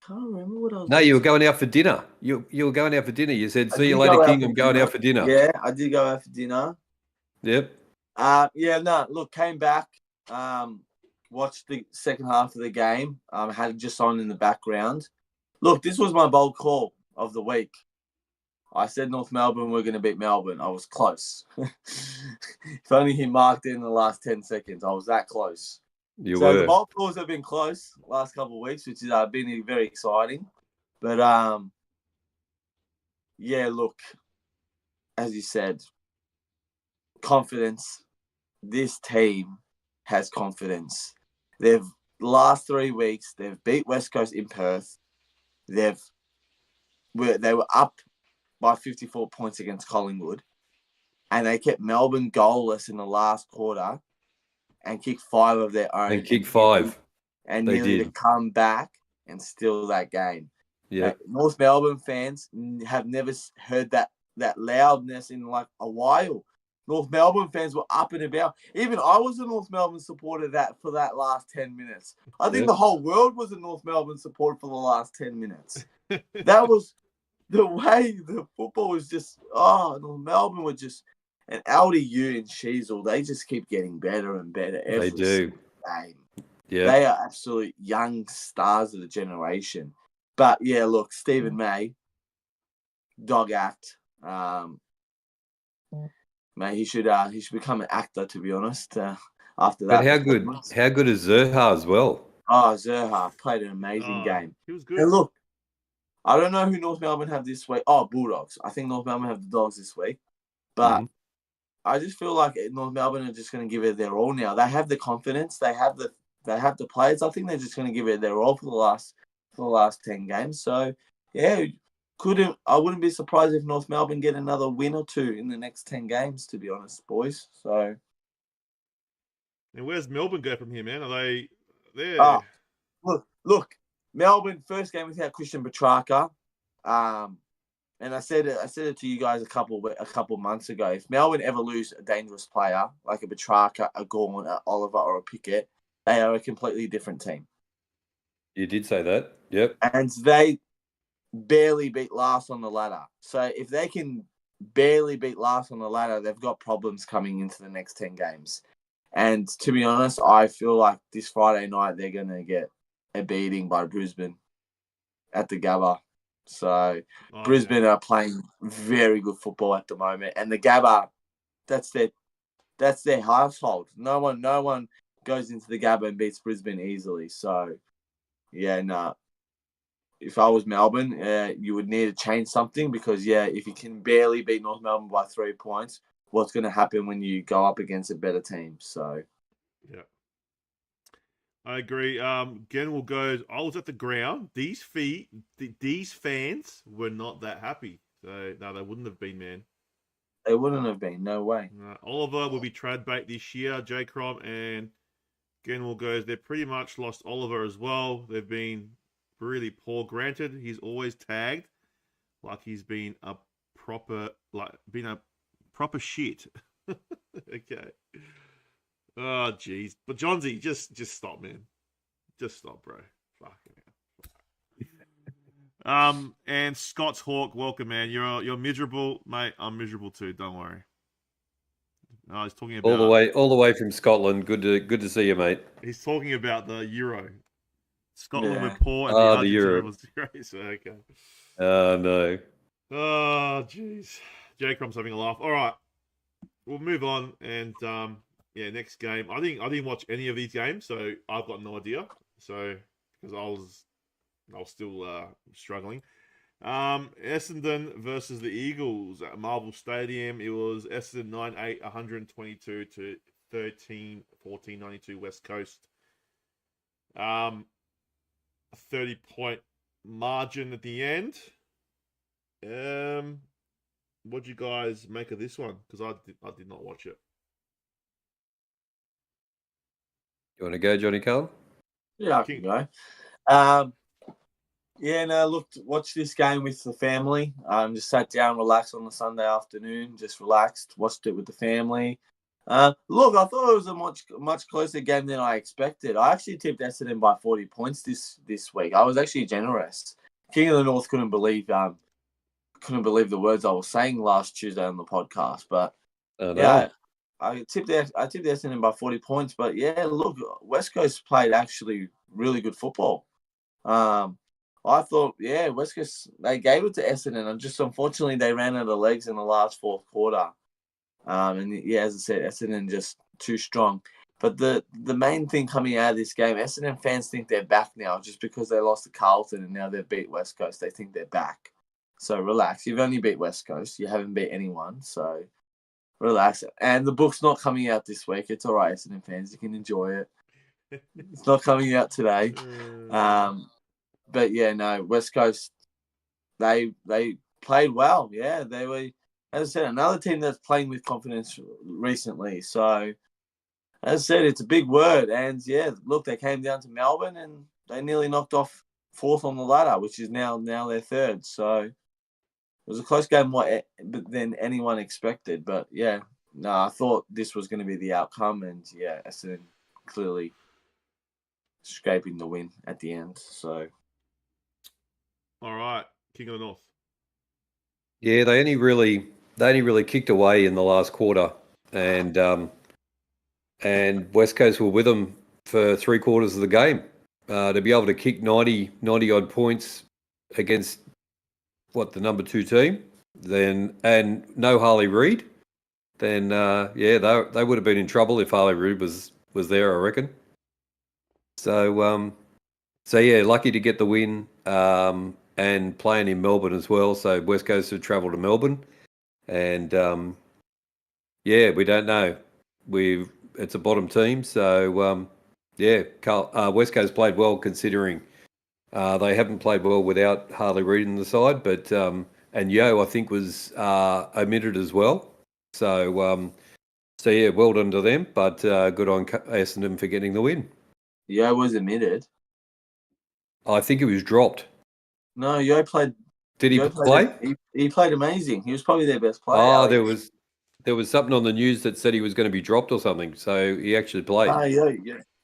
Can't remember what I was. No, you were going out for dinner. You were going out for dinner. You said, "See you later, King. I'm going out for dinner." Yeah, I did go out for dinner. Yep. Yeah, no. Look, came back. Watched the second half of the game. Had it just on in the background. Look, this was my bold call of the week. I said North Melbourne were going to beat Melbourne. I was close. If only he marked it in the last 10 seconds. I was that close. You were. The bold calls have been close last couple of weeks, which has been very exciting. But, yeah, look, as you said, confidence this team has confidence. They've last 3 weeks, they've beat West Coast in Perth. They were up by 54 points against Collingwood, and they kept Melbourne goalless in the last quarter and kicked 5 of their own. And kicked 5. And They nearly did. to come back and steal that game. Yeah. North Melbourne fans have never heard that loudness in like a while. North Melbourne fans were up and about. Even I was a North Melbourne supporter for that last 10 minutes. I think the whole world was a North Melbourne supporter for the last 10 minutes. That was the way the football was just, North Melbourne were just, and LDU and Sheasel, they just keep getting better and better every single game. Yeah. They are absolute young stars of the generation. But yeah, look, Stephen May, dog act. Mate, he should become an actor, to be honest. After that, But how good is Zerha as well? Oh, Zerha played an amazing game. He was good. And look, I don't know who North Melbourne have this week. Oh, Bulldogs. I think North Melbourne have the Dogs this week. But I just feel like North Melbourne are just going to give it their all now. They have the confidence. They have the players. I think they're just going to give it their all for the last 10 games. So yeah, I wouldn't be surprised if North Melbourne get another win or two in the next 10 games, to be honest, boys. So. And where's Melbourne go from here, man? Are they there? Look, Melbourne first game without Christian Petrarca. And I said it to you guys a couple months ago. If Melbourne ever lose a dangerous player like a Petrarca, a Gorn, a Oliver, or a Pickett, they are a completely different team. You did say that. Yep. And they barely beat last on the ladder. So if they can barely beat last on the ladder, they've got problems coming into the next 10 games. And to be honest, I feel like this Friday night they're going to get a beating by Brisbane at the Gabba. So Brisbane are playing very good football at the moment, and the Gabba, that's their household. No one goes into the Gabba and beats Brisbane easily. So yeah, no. If I was Melbourne, you would need to change something because if you can barely beat North Melbourne by 3 points, what's going to happen when you go up against a better team? So yeah. I agree. Genwell goes, I was at the ground. These fans were not that happy. So, no, they wouldn't have been, man. They wouldn't have been. No way. Oliver will be trad bait this year. J. Crom and Genwell goes, they've pretty much lost Oliver as well. They've been really poor. Granted, he's always tagged like he's been a proper shit. Okay. Oh, jeez. But Johnsy, just stop, man. Just stop, bro. Fucking hell. And Scott's Hawk, welcome, man. You're miserable, mate. I'm miserable too. Don't worry. No, he's talking about all the way from Scotland. Good to see you, mate. He's talking about the Euro. Scotland were poor, and the Argentina was great. So okay. No. Oh, jeez. J. Crom's having a laugh. All right. We'll move on, and next game. I didn't watch any of these games, so I've got no idea. So because I was still struggling. Essendon versus the Eagles at Marvel Stadium. It was Essendon 9-8, 122 to 13-14, 92 West Coast. 30-point margin at the end. What do you guys make of this one? Because I did not watch it. You want to go, Johnny Carl? Yeah, I can go. Watched this game with the family. Just sat down, relaxed on the Sunday afternoon. Just relaxed, watched it with the family. I thought it was a much closer game than I expected. I actually tipped Essendon by 40 points this week. I was actually generous. King of the North couldn't believe the words I was saying last Tuesday on the podcast. But I tipped Essendon by 40 points. But West Coast played actually really good football. I thought, West Coast, they gave it to Essendon, and just unfortunately they ran out of legs in the last fourth quarter. As I said, Essendon just too strong. But the main thing coming out of this game, Essendon fans think they're back now just because they lost to Carlton and now they've beat West Coast. They think they're back. So relax. You've only beat West Coast. You haven't beat anyone. So Relax. And the book's not coming out this week. It's all right, Essendon fans. You can enjoy it. It's not coming out today. But yeah, no, West Coast, they played well. Yeah, they were, as I said, another team that's playing with confidence recently. So, as I said, it's a big word. And yeah, look, they came down to Melbourne and they nearly knocked off fourth on the ladder, which is now their third. So it was a close game more than anyone expected. But yeah, no, I thought this was going to be the outcome. And yeah, Essendon clearly scraping the win at the end. So. All right, King of the North. Yeah, they only really kicked away in the last quarter, and West Coast were with them for 3/4 of the game. To be able to kick 90 odd points against the number 2 team, and no Harley Reid, then they would have been in trouble if Harley Reid was there, I reckon. So yeah, lucky to get the win. And playing in Melbourne as well. So West Coast have travelled to Melbourne. And, we don't know. It's a bottom team. So, West Coast played well considering they haven't played well without Harley Reid in the side. But and Yo, I think, was omitted as well. So, well done to them. But good on Essendon for getting the win. Yo was omitted. I think he was dropped. No, Yo played. Did he play? He played amazing. He was probably their best player. Oh, Alex. there was something on the news that said he was going to be dropped or something. So he actually played.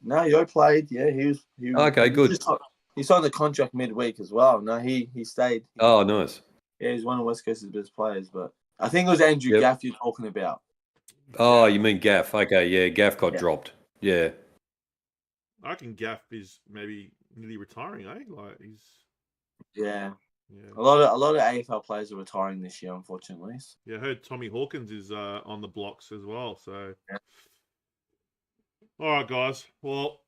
No, Yo played. Yeah, he was. Okay, good. He signed the contract midweek as well. No, he stayed. Oh, nice. Yeah, he's one of West Coast's best players. But I think it was Andrew Gaff you're talking about. Oh, you mean Gaff? Okay, yeah, Gaff got dropped. Yeah. I reckon Gaff is maybe nearly retiring, eh? Like he's. Yeah. A lot of AFL players are retiring this year, unfortunately. Yeah, I heard Tommy Hawkins is on the blocks as well. So, all right, guys. Well,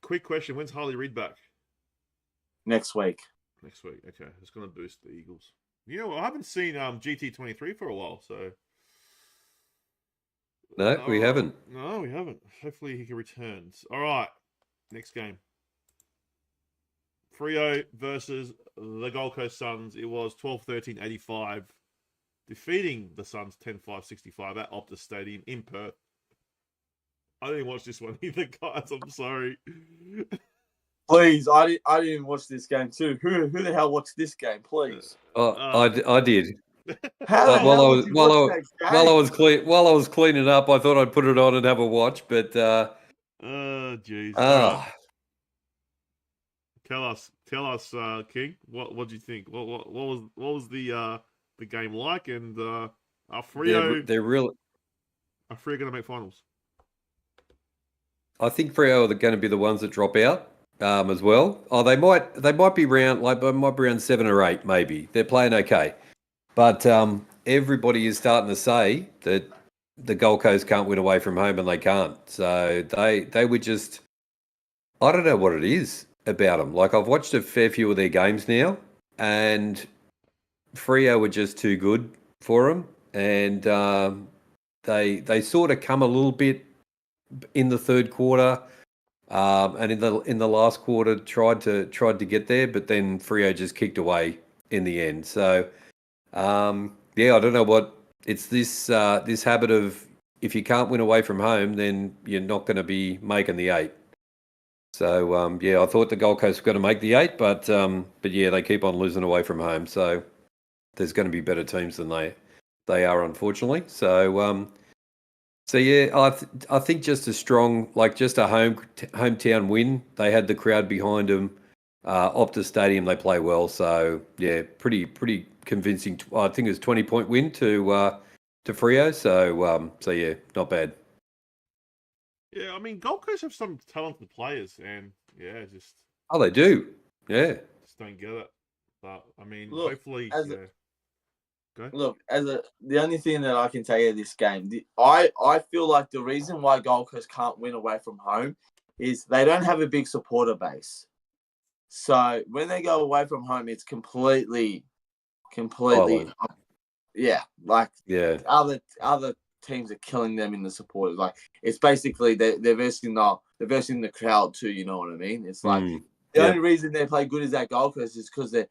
quick question: when's Harley Reid back? Next week. Next week. Okay, it's going to boost the Eagles. You know, I haven't seen GT23 for a while, so. No, we haven't. No, we haven't. Hopefully, he can return. All right, next game. Freo versus the Gold Coast Suns. It was 12-13-85, defeating the Suns 10-5-65 at Optus Stadium in Perth. I didn't watch this one either, guys. I'm sorry. Please, I didn't even watch this game too. Who the hell watched this game? Please. I did. While I was cleaning up, I thought I'd put it on and have a watch, but jeez. Tell us, King. What do you think? What was the game like? And are Freo? They're really. Are Freo going to make finals? I think Freo are going to be the ones that drop out as well. Oh, they might be around 7 or 8, maybe. They're playing okay, but everybody is starting to say that the Gold Coast can't win away from home, and they can't. So they would just. I don't know what it is about them. Like, I've watched a fair few of their games now, and Freo were just too good for them, and they sort of come a little bit in the third quarter, and in the last quarter tried to get there, but then Freo just kicked away in the end. So I don't know what it's this habit of, if you can't win away from home, then you're not going to be making the 8. So, I thought the Gold Coast were going to make the 8, but they keep on losing away from home. So there's going to be better teams than they are, unfortunately. So, I think just a strong, just a hometown win. They had the crowd behind them. Optus Stadium, they play well. So, yeah, pretty convincing. I think it was 20-point win to Freo. So, not bad. Yeah, I mean, Gold Coast have some talented players, and just. Oh, they do. Yeah. Just don't get it. But I mean, look, hopefully. The only thing that I can tell you this game, I feel like the reason why Gold Coast can't win away from home is they don't have a big supporter base. So when they go away from home, it's completely yeah, like Yeah. other teams are killing them in the supporters. Like it's basically they're versing the crowd too. You know what I mean? It's like the only reason they play good as that Gold Coast is because the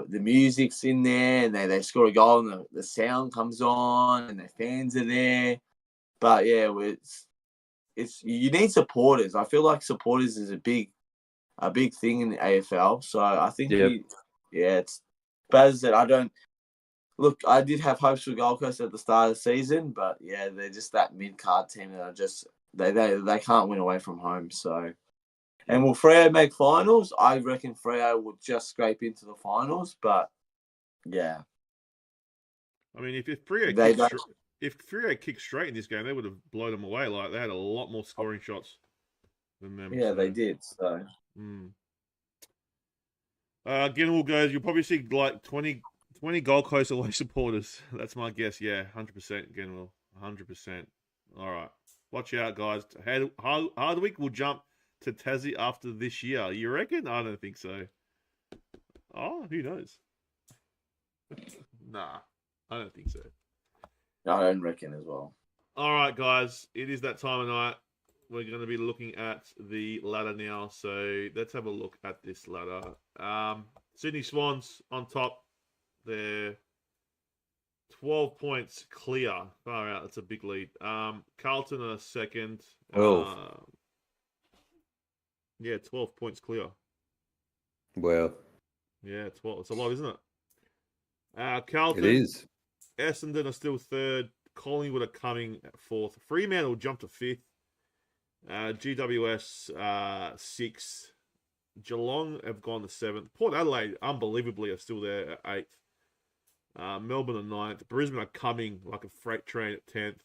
music's in there and they score a goal and the sound comes on and their fans are there. But yeah, it's you need supporters. I feel like supporters is a big thing in the AFL. So I think it's. But as I said, I don't. Look, I did have hopes for Gold Coast at the start of the season, but yeah, they're just that mid-card team that are just they can't win away from home. So, and will Freo make finals? I reckon Freo will just scrape into the finals, but yeah. I mean, if Freo kicked straight in this game, they would have blown them away. Like they had a lot more scoring shots than them. Yeah, they did. So. Ginnell goes. You'll probably see like 20 Gold Coast away supporters. That's my guess. Yeah, 100%. Ginnell, 100%. All right, watch out, guys. Hardwick will jump to Tassie after this year. You reckon? I don't think so. Oh, who knows? Nah, I don't think so. I don't reckon as well. All right, guys. It is that time of night. We're going to be looking at the ladder now. So let's have a look at this ladder. Sydney Swans on top. They're 12 points clear. Far out. That's a big lead. Carlton are second. 12. Yeah, 12 points clear. Well. Yeah, 12. It's a lot, isn't it? Carlton. It is. Essendon are still third. Collingwood are coming fourth. Fremantle will jump to fifth. GWS 6th. Geelong have gone to 7th. Port Adelaide, unbelievably, are still there at 8th. Melbourne are 9th. Brisbane are coming like a freight train at 10th.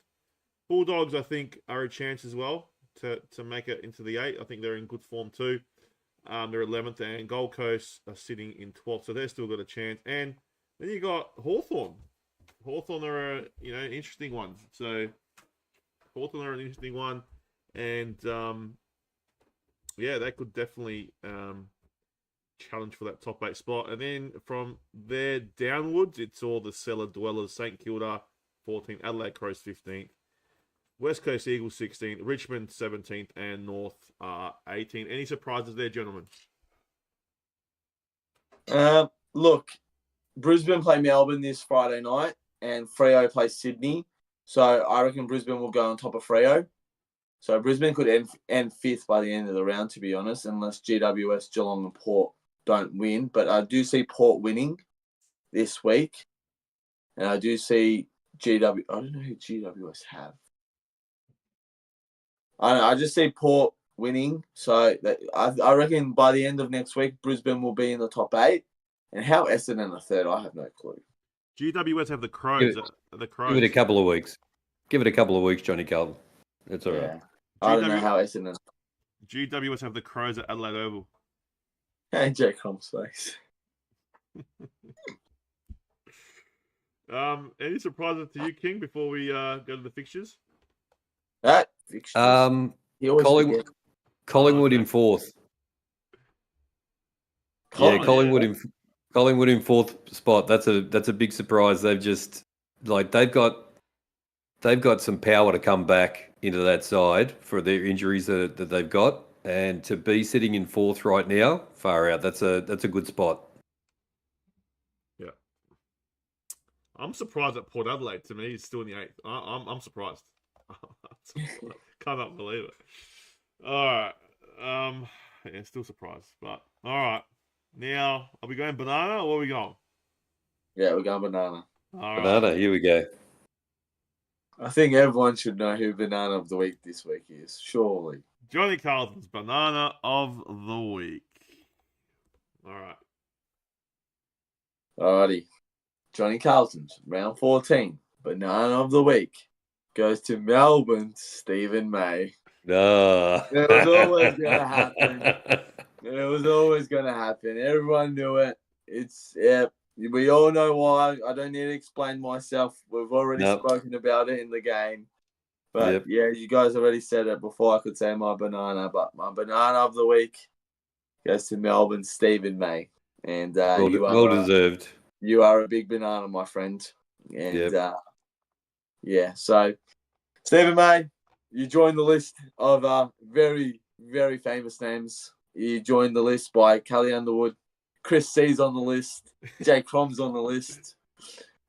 Bulldogs, I think, are a chance as well to make it into the 8th. I think they're in good form too. They're 11th, and Gold Coast are sitting in 12th, so they've still got a chance. And then you got Hawthorn. Hawthorn are an interesting one. So Hawthorn are an interesting one. And, they could definitely challenge for that top 8 spot. And then from there downwards, it's all the cellar dwellers. St Kilda, 14th. Adelaide Crows, 15th. West Coast Eagles, 16th. Richmond, 17th. And North, 18th. Any surprises there, gentlemen? Look, Brisbane play Melbourne this Friday night. And Freo play Sydney. So I reckon Brisbane will go on top of Freo. So Brisbane could end 5th by the end of the round, to be honest, unless GWS, Geelong and Port don't win. But I do see Port winning this week. And I do see I don't know who GWS have. I just see Port winning. So I reckon by the end of next week, Brisbane will be in the top 8. And how Essendon are third, I have no clue. GWS have the Crows. Give it a couple of weeks. Johnny Carlton. That's all right. Yeah. I don't know how Essendon. GWS have the Crows at Adelaide Oval. Hey, Jake Holmes' face. Any surprises to you, King, before we go to the fixtures? Fixtures. Collingwood in 4th. Yeah, Collingwood in 4th spot. That's a big surprise. They've just they've got some power to come back into that side for their injuries that they've got, and to be sitting in 4th right now, far out. That's a good spot. Yeah, I'm surprised that Port Adelaide, to me, is still in the 8th. I'm surprised. Cannot believe it. All right, still surprised, but all right. Now, are we going banana or where are we going? Yeah, we're going banana. All banana. Right. Here we go. I think everyone should know who Banana of the Week this week is, surely. Johnny Carlton's Banana of the Week. All right. Alrighty. Johnny Carlton's round 14. Banana of the Week goes to Melbourne's Stephen May. No. It was always going to happen. It was always going to happen. Everyone knew it. We all know why. I don't need to explain myself. We've already spoken about it in the game. But you guys already said it before I could say my banana. But my banana of the week goes to Melbourne, Stephen May. And well deserved. You are a big banana, my friend. And so Stephen May, you joined the list of very, very famous names. You joined the list by Callie Underwood. Chris C's on the list. Jay Crom's on the list.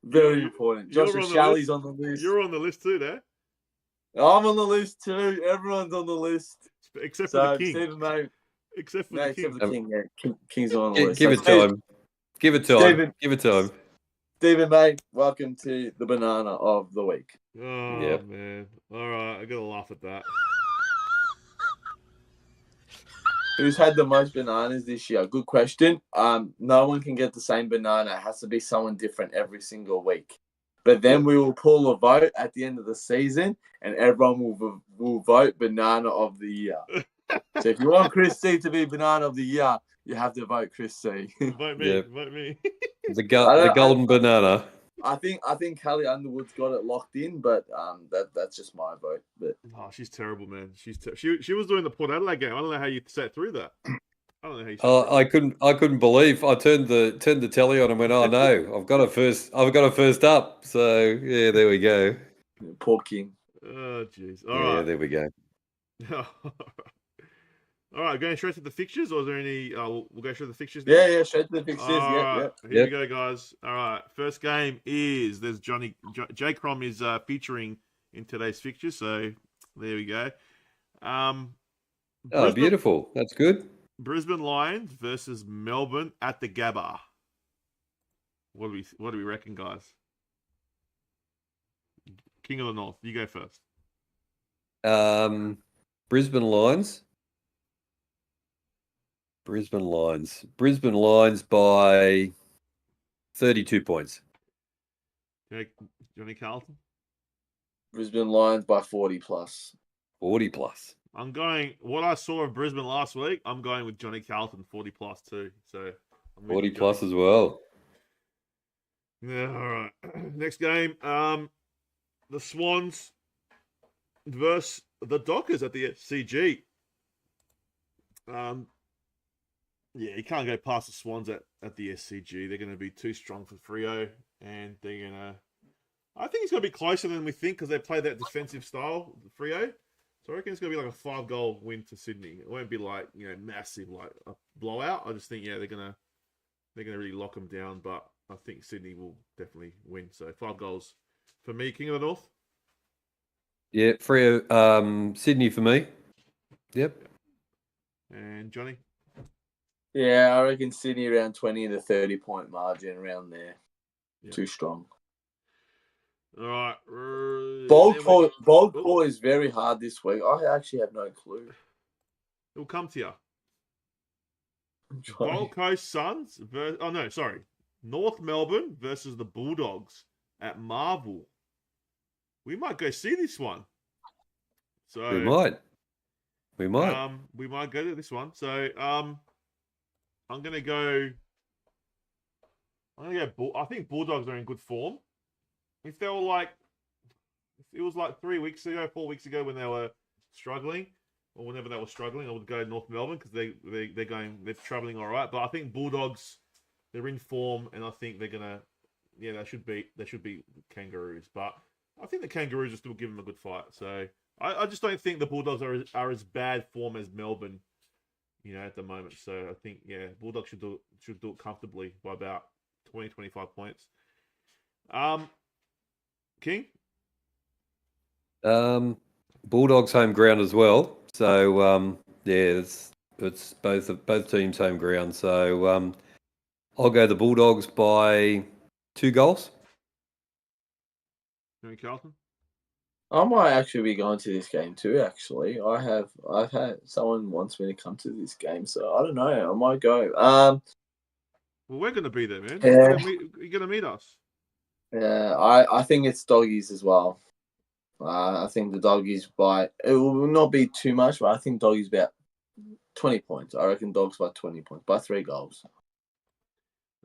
Very important. Joshua Shalley's on the list. You're on the list too, there. I'm on the list too. Everyone's on the list. Except for the King. Stephen May. Except for the King. Except for the King, yeah. King's on the list. Give it time. Give it time. Give it time. Stephen May, welcome to the banana of the week. Oh, man. All right, I got to laugh at that. Who's had the most bananas this year? Good question. No one can get the same banana. It has to be someone different every single week. But then we will pull a vote at the end of the season, and everyone will vote banana of the year. So if you want Chris C to be banana of the year, you have to vote Chris C. Vote me. Vote me. The golden banana. I think Callie Underwood's got it locked in, but that's just my vote. But she's terrible, man. She was doing the Port Adelaide game. I don't know how you sat through that. I don't know how you. I couldn't believe. I turned the telly on and went, "Oh no, I've got a first up." So yeah, there we go. Poor King. Oh jeez. All right, there we go. All right, going straight to the fixtures, or is there any? We'll go straight to the fixtures. Now? Yeah, straight to the fixtures. Here we go, guys. All right, first game is there's Jay Crom is featuring in today's fixtures, so there we go. Beautiful. That's good. Brisbane Lions versus Melbourne at the Gabba. What do we reckon, guys? King of the North, you go first. Brisbane Lions. Brisbane Lions by 32 points. Johnny Carlton? Brisbane Lions by 40 plus. 40 plus. I'm going, what I saw of Brisbane last week, I'm going with Johnny Carlton 40 plus too. So 40 plus as well. Yeah, all right. Next game, the Swans versus the Dockers at the CG. Yeah, you can't go past the Swans at the SCG. They're going to be too strong for Freo, and they're going to... I think it's going to be closer than we think because they play that defensive style, Freo. So I reckon it's going to be like a 5-goal win to Sydney. It won't be like, massive, like a blowout. I just think, they're going to really lock them down, but I think Sydney will definitely win. So 5 goals for me, King of the North. Yeah, Freo, Sydney for me. Yep. And Johnny? Yeah, I reckon Sydney around 20 to 30 point margin around there. Yep. Too strong. All right. Bold call is very hard this week. I actually have no clue. It'll come to you. Gold Coast Suns North Melbourne versus the Bulldogs at Marvel. We might go see this one. So we might. We might go to this one. So I'm gonna go. I think Bulldogs are in good form. If they were it was like 4 weeks ago when they were struggling, or whenever they were struggling, I would go North Melbourne because they're traveling all right. But I think Bulldogs, they're in form, and I think they're gonna, they should beat Kangaroos. But I think the Kangaroos will still give them a good fight. So I just don't think the Bulldogs are as bad form as Melbourne, at the moment. So I think Bulldogs should do it comfortably by about 20-25 points. King? Bulldogs home ground as well. So it's both teams home ground. So I'll go the Bulldogs by 2 goals. Carlton? I might actually be going to this game too. Actually, I've had someone wants me to come to this game, so I don't know. I might go. Well, we're going to be there, man. Yeah. You're going to meet us. Yeah, I think it's doggies as well. I think the doggies it will not be too much, but I think doggies about 20 points. I reckon dogs by 20 points, by 3 goals.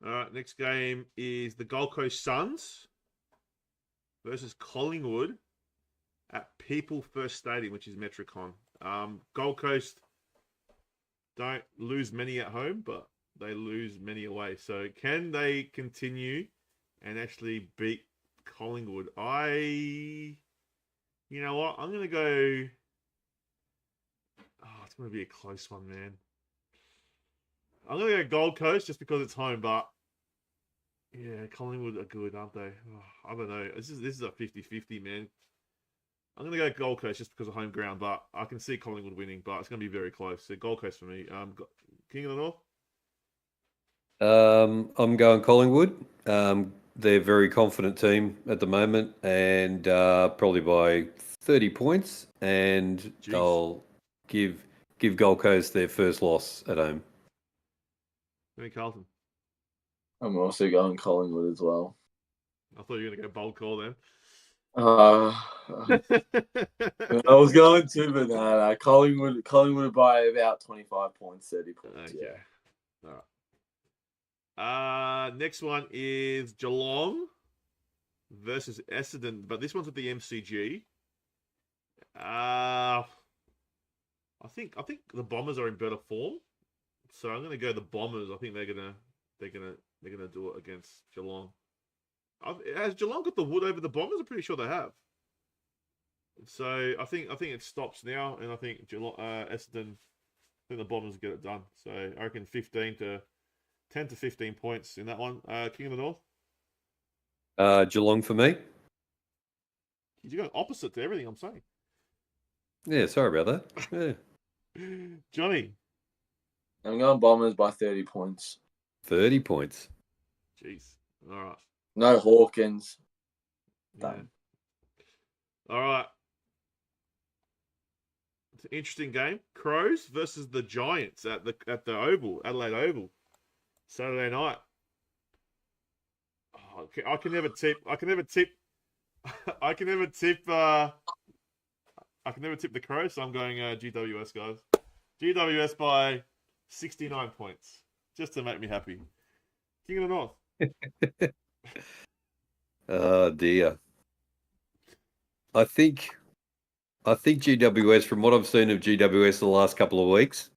All right, next game is the Gold Coast Suns versus Collingwood at People First Stadium, which is Metricon. Gold Coast don't lose many at home, but they lose many away. So can they continue and actually beat Collingwood. You know what? I'm going to go. Oh, it's going to be a close one, man. I'm going to go Gold Coast just because it's home, but yeah, Collingwood are good, aren't they? Oh, I don't know. This is a 50-50, man. I'm going to go Gold Coast just because of home ground, but I can see Collingwood winning, but it's going to be very close. So Gold Coast for me. King of the North? I'm going Collingwood. They're a very confident team at the moment, and probably by 30 points, and Jeez. They'll give Gold Coast their first loss at home. Maybe Carlton. I'm also going Collingwood as well. I thought you were going to go bold call then. I was going to, but no. Collingwood by about 25 points, 30 points. Okay. Yeah. All right. Next one is Geelong versus Essendon, but this one's at the MCG. I think the Bombers are in better form, so I'm going to go the Bombers. I think they're gonna do it against Geelong. Has Geelong got the wood over the Bombers? I'm pretty sure they have. So I think it stops now, and I think Essendon, I think the Bombers get it done. So I reckon 10 to 15 points in that one. King of the North. Geelong for me. You're going opposite to everything I'm saying. Yeah, sorry about that. Yeah. Johnny. I'm going Bombers by 30 points. 30 points. Jeez. All right. No Hawkins. Done. Yeah. All right. It's an interesting game. Crows versus the Giants at the Oval, Adelaide Oval, Saturday night. Oh, I can never tip the Crows, so I'm going GWS, guys. GWS by 69 points, just to make me happy. King of the North. Oh dear. I think GWS, from what I've seen of GWS the last couple of weeks,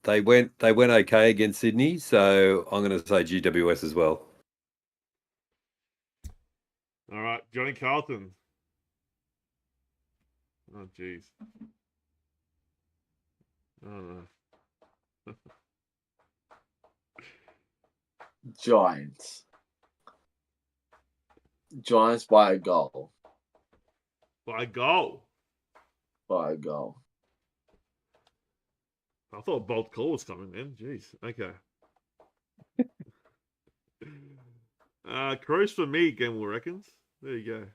they went okay against Sydney, so I'm going to say GWS as well. All right, Johnny Carlton. Oh, jeez. Oh, no. Giants by a goal. By a goal. By a goal. I thought bold call was coming, man. Jeez. Okay. Crows for me, Gamble reckons. There you go.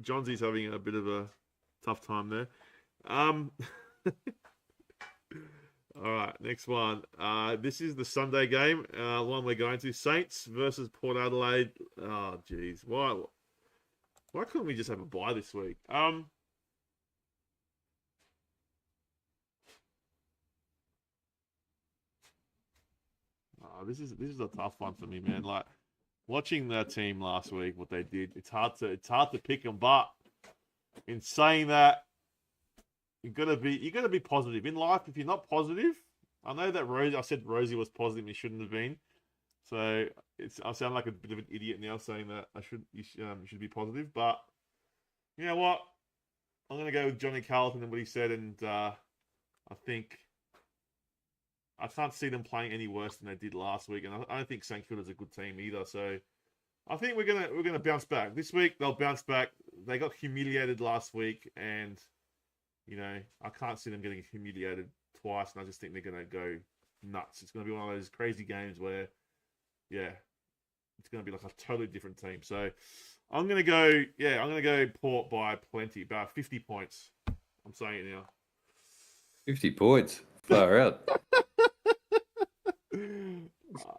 Johnsy's having a bit of a tough time there. All right, next one. This is the Sunday game. One we're going to. Saints versus Port Adelaide. Oh, jeez. Why couldn't we just have a bye this week? This is a tough one for me, man. Like watching the team last week, what they did. It's hard to pick them, but in saying that, you gotta be positive in life. If you're not positive, I know that I said Rosie was positive and he shouldn't have been. So I sound like a bit of an idiot now saying that you should be positive. But you know what? I'm gonna go with Johnny Carlton and what he said, and I think I can't see them playing any worse than they did last week, and I don't think St Kilda's a good team either. So I think we're gonna bounce back this week. They'll bounce back. They got humiliated last week, and I can't see them getting humiliated twice. And I just think they're gonna go nuts. It's gonna be one of those crazy games where, it's gonna be like a totally different team. So I'm gonna go Port by plenty, about 50 points. I'm saying it now. 50 points. Far out.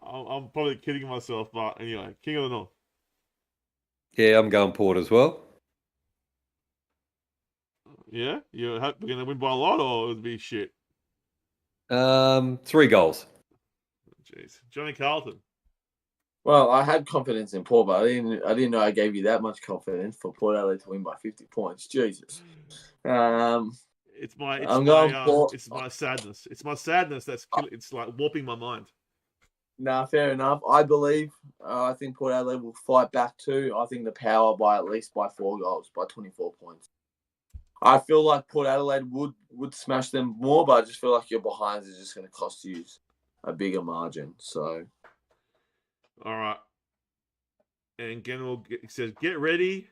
I'm probably kidding myself, but anyway, King of the North. Yeah, I'm going Port as well. Yeah? We're going to win by a lot, or it would be shit? 3 goals. Jeez. Johnny Carlton. Well, I had confidence in Port, but I didn't know I gave you that much confidence for Port Adelaide to win by 50 points. Jesus. It's my Port. It's my sadness. It's my sadness it's like warping my mind. Nah, fair enough. I believe. I think Port Adelaide will fight back too. I think the Power by at least by 4 goals, by 24 points. I feel like Port Adelaide would smash them more, but I just feel like your behinds is just going to cost you a bigger margin. So, all right. And General says, get ready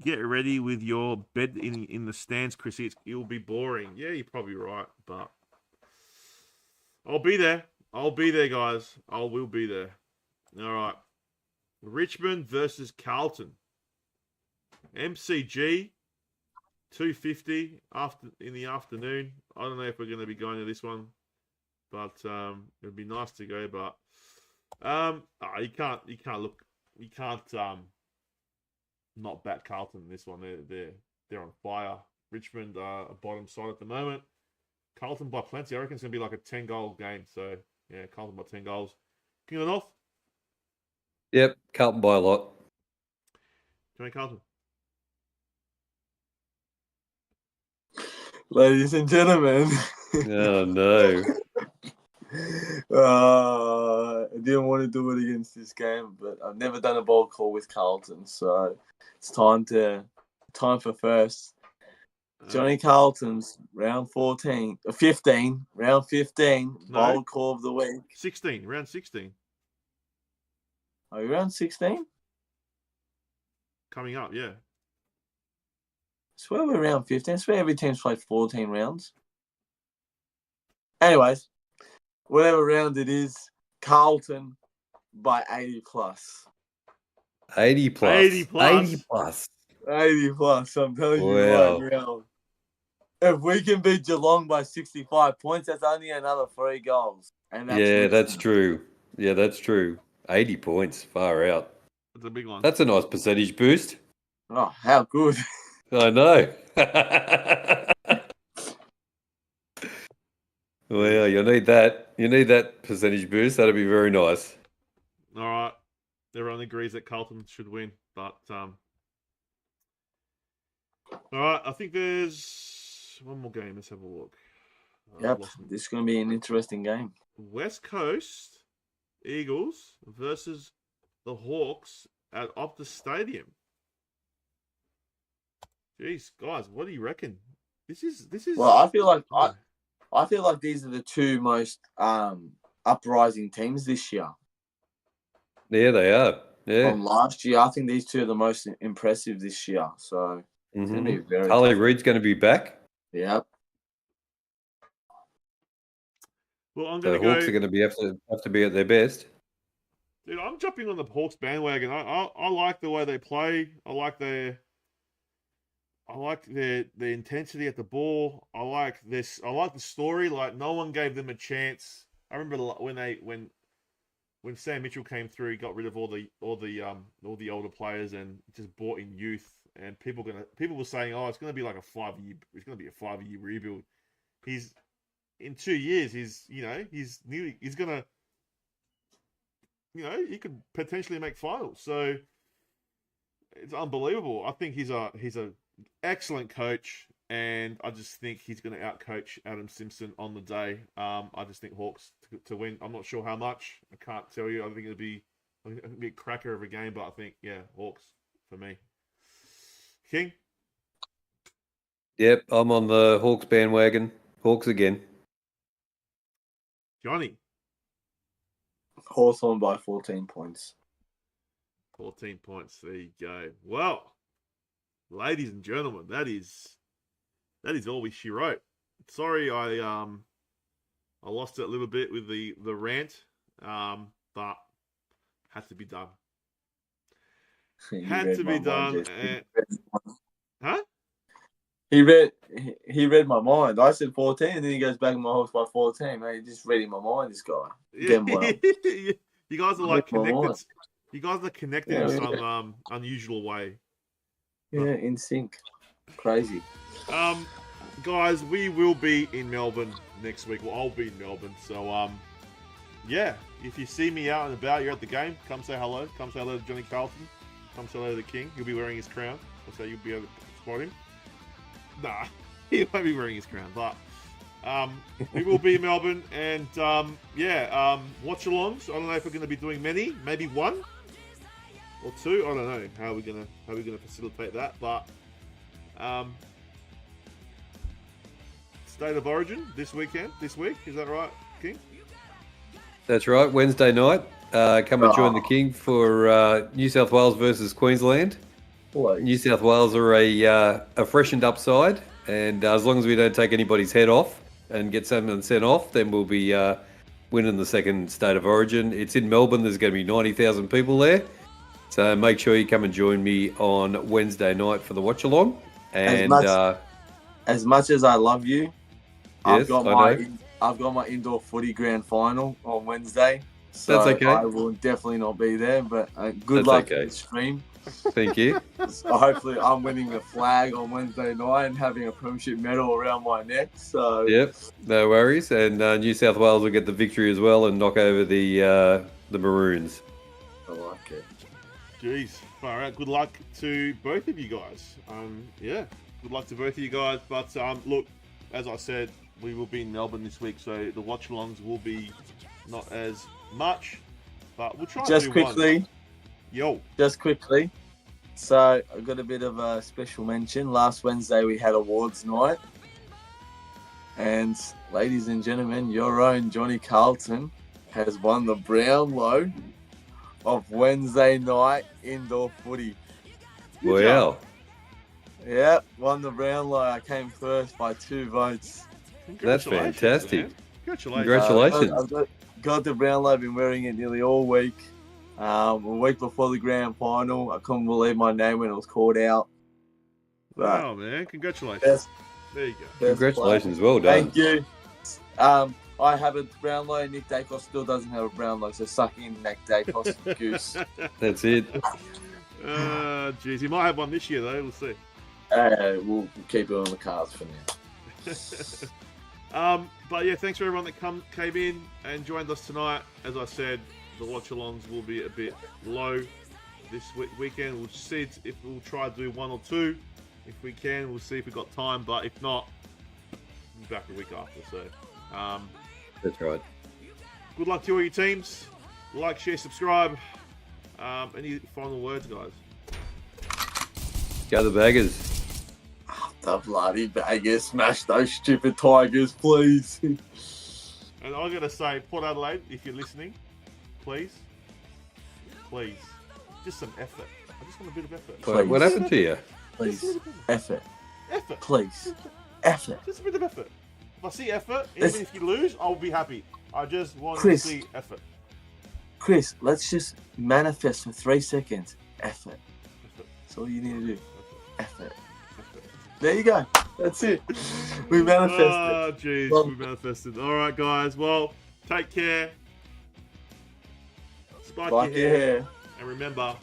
with your bed in the stands, Chrissy. It'll be boring. Yeah, you're probably right, but I'll be there. I'll be there, guys. I will be there. All right. Richmond versus Carlton. MCG, 2:50 in the afternoon. I don't know if we're going to be going to this one, but it'd be nice to you can't not bat Carlton in this one. They're on fire. Richmond are bottom side at the moment. Carlton by plenty. I reckon it's going to be like a 10-goal game. So, yeah, Carlton by 10 goals. King of the North? Yep, Carlton by a lot. Johnny Carlton. ladies and gentlemen. Oh, no. I didn't want to do it against this game, but I've never done a ball call with Carlton, so it's time for first. Johnny Carlton's round 15, round 15, bowl call of the week. 16, round 16. Are you round 16? Coming up, yeah. I swear we're round 15. I swear every team's played 14 rounds. Anyways, whatever round it is, Carlton by 80 plus. 80 plus. 80 plus. 80 plus. 80 plus. I'm telling you right now. If we can beat Geelong by 65 points, that's only another 3 goals. And that's true. Yeah, that's true. 80 points. Far out. That's a big one. That's a nice percentage boost. Oh, how good. I know. Well, you need that. You need that percentage boost. That'd be very nice. All right. Everyone agrees that Carlton should win, but all right. I think there's one more game. Let's have a look. Yep, this is going to be an interesting game. West Coast Eagles versus the Hawks at Optus Stadium. Jeez, guys, what do you reckon? This is. Well, I feel like these are the two most uprising teams this year. Yeah, they are. Yeah. From last year, I think these two are the most impressive this year. So it's going to be very. Harley Reid's going to be back. Yep. Well, I'm So going the Hawks are going to be have to be at their best. Dude, I'm jumping on the Hawks bandwagon. I like the way they play. I like their intensity at the ball. I like this. I like the story. Like, no one gave them a chance. I remember when Sam Mitchell came through, he got rid of all the older players and just brought in youth. And people were saying, oh, it's going to be like a 5-year rebuild. He's in 2 years. He could potentially make finals. So it's unbelievable. I think he's a excellent coach, and I just think he's going to outcoach Adam Simpson on the day. I just think Hawks to win. I'm not sure how much. I can't tell you. I think it'll be a cracker of a game, but I think Hawks for me. King? Yep, I'm on the Hawks bandwagon. Hawks again. Johnny? Hawthorn by 14 points. 14 points. There you go. Well, ladies and gentlemen, that is all she wrote. Sorry, I lost it a little bit with the rant, but had to be done. Had to be done. Huh? He read my mind. I said 14, and then he goes back in my Hawks by 14. Mate, he's just reading my mind, this guy. You guys are like connected. You guys are connected in some unusual way. Yeah, in sync. Crazy. Guys, we will be in Melbourne next week. Well, I'll be in Melbourne. So, if you see me out and about, you're at the game, come say hello. Come say hello to Johnny Carlton. Come say hello to the King. He'll be wearing his crown. So you'll be able to spot him. Nah, he won't be wearing his crown. But We will be in Melbourne, and watch-alongs. I don't know if we're going to be doing many, maybe one or two. I don't know how we're going to facilitate that, but State of Origin this week, is that right, King? That's right. Wednesday night. Come and join the King for New South Wales versus Queensland. Boy. New South Wales are a freshened up side, and as long as we don't take anybody's head off and get someone sent off, then we'll be winning the second State of Origin. It's in Melbourne. There's going to be 90,000 people there. So make sure you come and join me on Wednesday night for the watch-along. And as much as I love you, yes, I've got my indoor footy grand final on Wednesday. So that's okay. I will definitely not be there, but good luck in the stream. Thank you. So hopefully I'm winning the flag on Wednesday night and having a premiership medal around my neck. So yep, no worries. And New South Wales will get the victory as well and knock over the Maroons. I like it. Jeez, far out. Good luck to both of you guys. Good luck to both of you guys. But look, as I said, we will be in Melbourne this week, so the watch-alongs will be not as much, but we'll try just to do quickly. one. Yo. Just quickly. So I've got a bit of a special mention. Last Wednesday we had awards night. And ladies and gentlemen, your own Johnny Carlton has won the Brownlow of Wednesday night indoor footy. Wow. Yeah, won the Brownlow. I came first by 2 votes. That's fantastic. Man. Congratulations. I've got the Brownlow. I've been wearing it nearly all week. A week before the grand final, I couldn't believe my name when it was called out. But wow, man. Congratulations. There you go. Congratulations. Well done. Thank you. I have a Brownlow. Nick Dacos still doesn't have a Brownlow, so suck in, Nick Dacos, goose. That's it. Jeez, he might have one this year, though. We'll see. We'll keep it on the cards for now. But yeah, thanks for everyone that came in and joined us tonight. As I said, the watch-alongs will be a bit low this weekend. We'll see if we'll try to do one or two. If we can, we'll see if we've got time. But if not, we'll be back a week after. So, that's right. Good luck to all your teams. Like, share, subscribe. Any final words, guys? Go the Baggers. The bloody Baggers. Smash those stupid Tigers, please. And I'm going to say, Port Adelaide, if you're listening, please, just some effort. I just want a bit of effort. What happened to you? Please. Effort. Effort. Please. Effort. Just a bit of effort. If I see effort, even if you lose, I'll be happy. I just want to see effort. Chris, let's just manifest for 3 seconds. Effort. That's all you need to do. Effort. There you go. That's it. We manifested. Oh, jeez. We manifested. All right, guys. Well, take care. Spike your hair. And remember,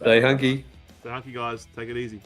stay hunky. Stay hunky, guys. Take it easy.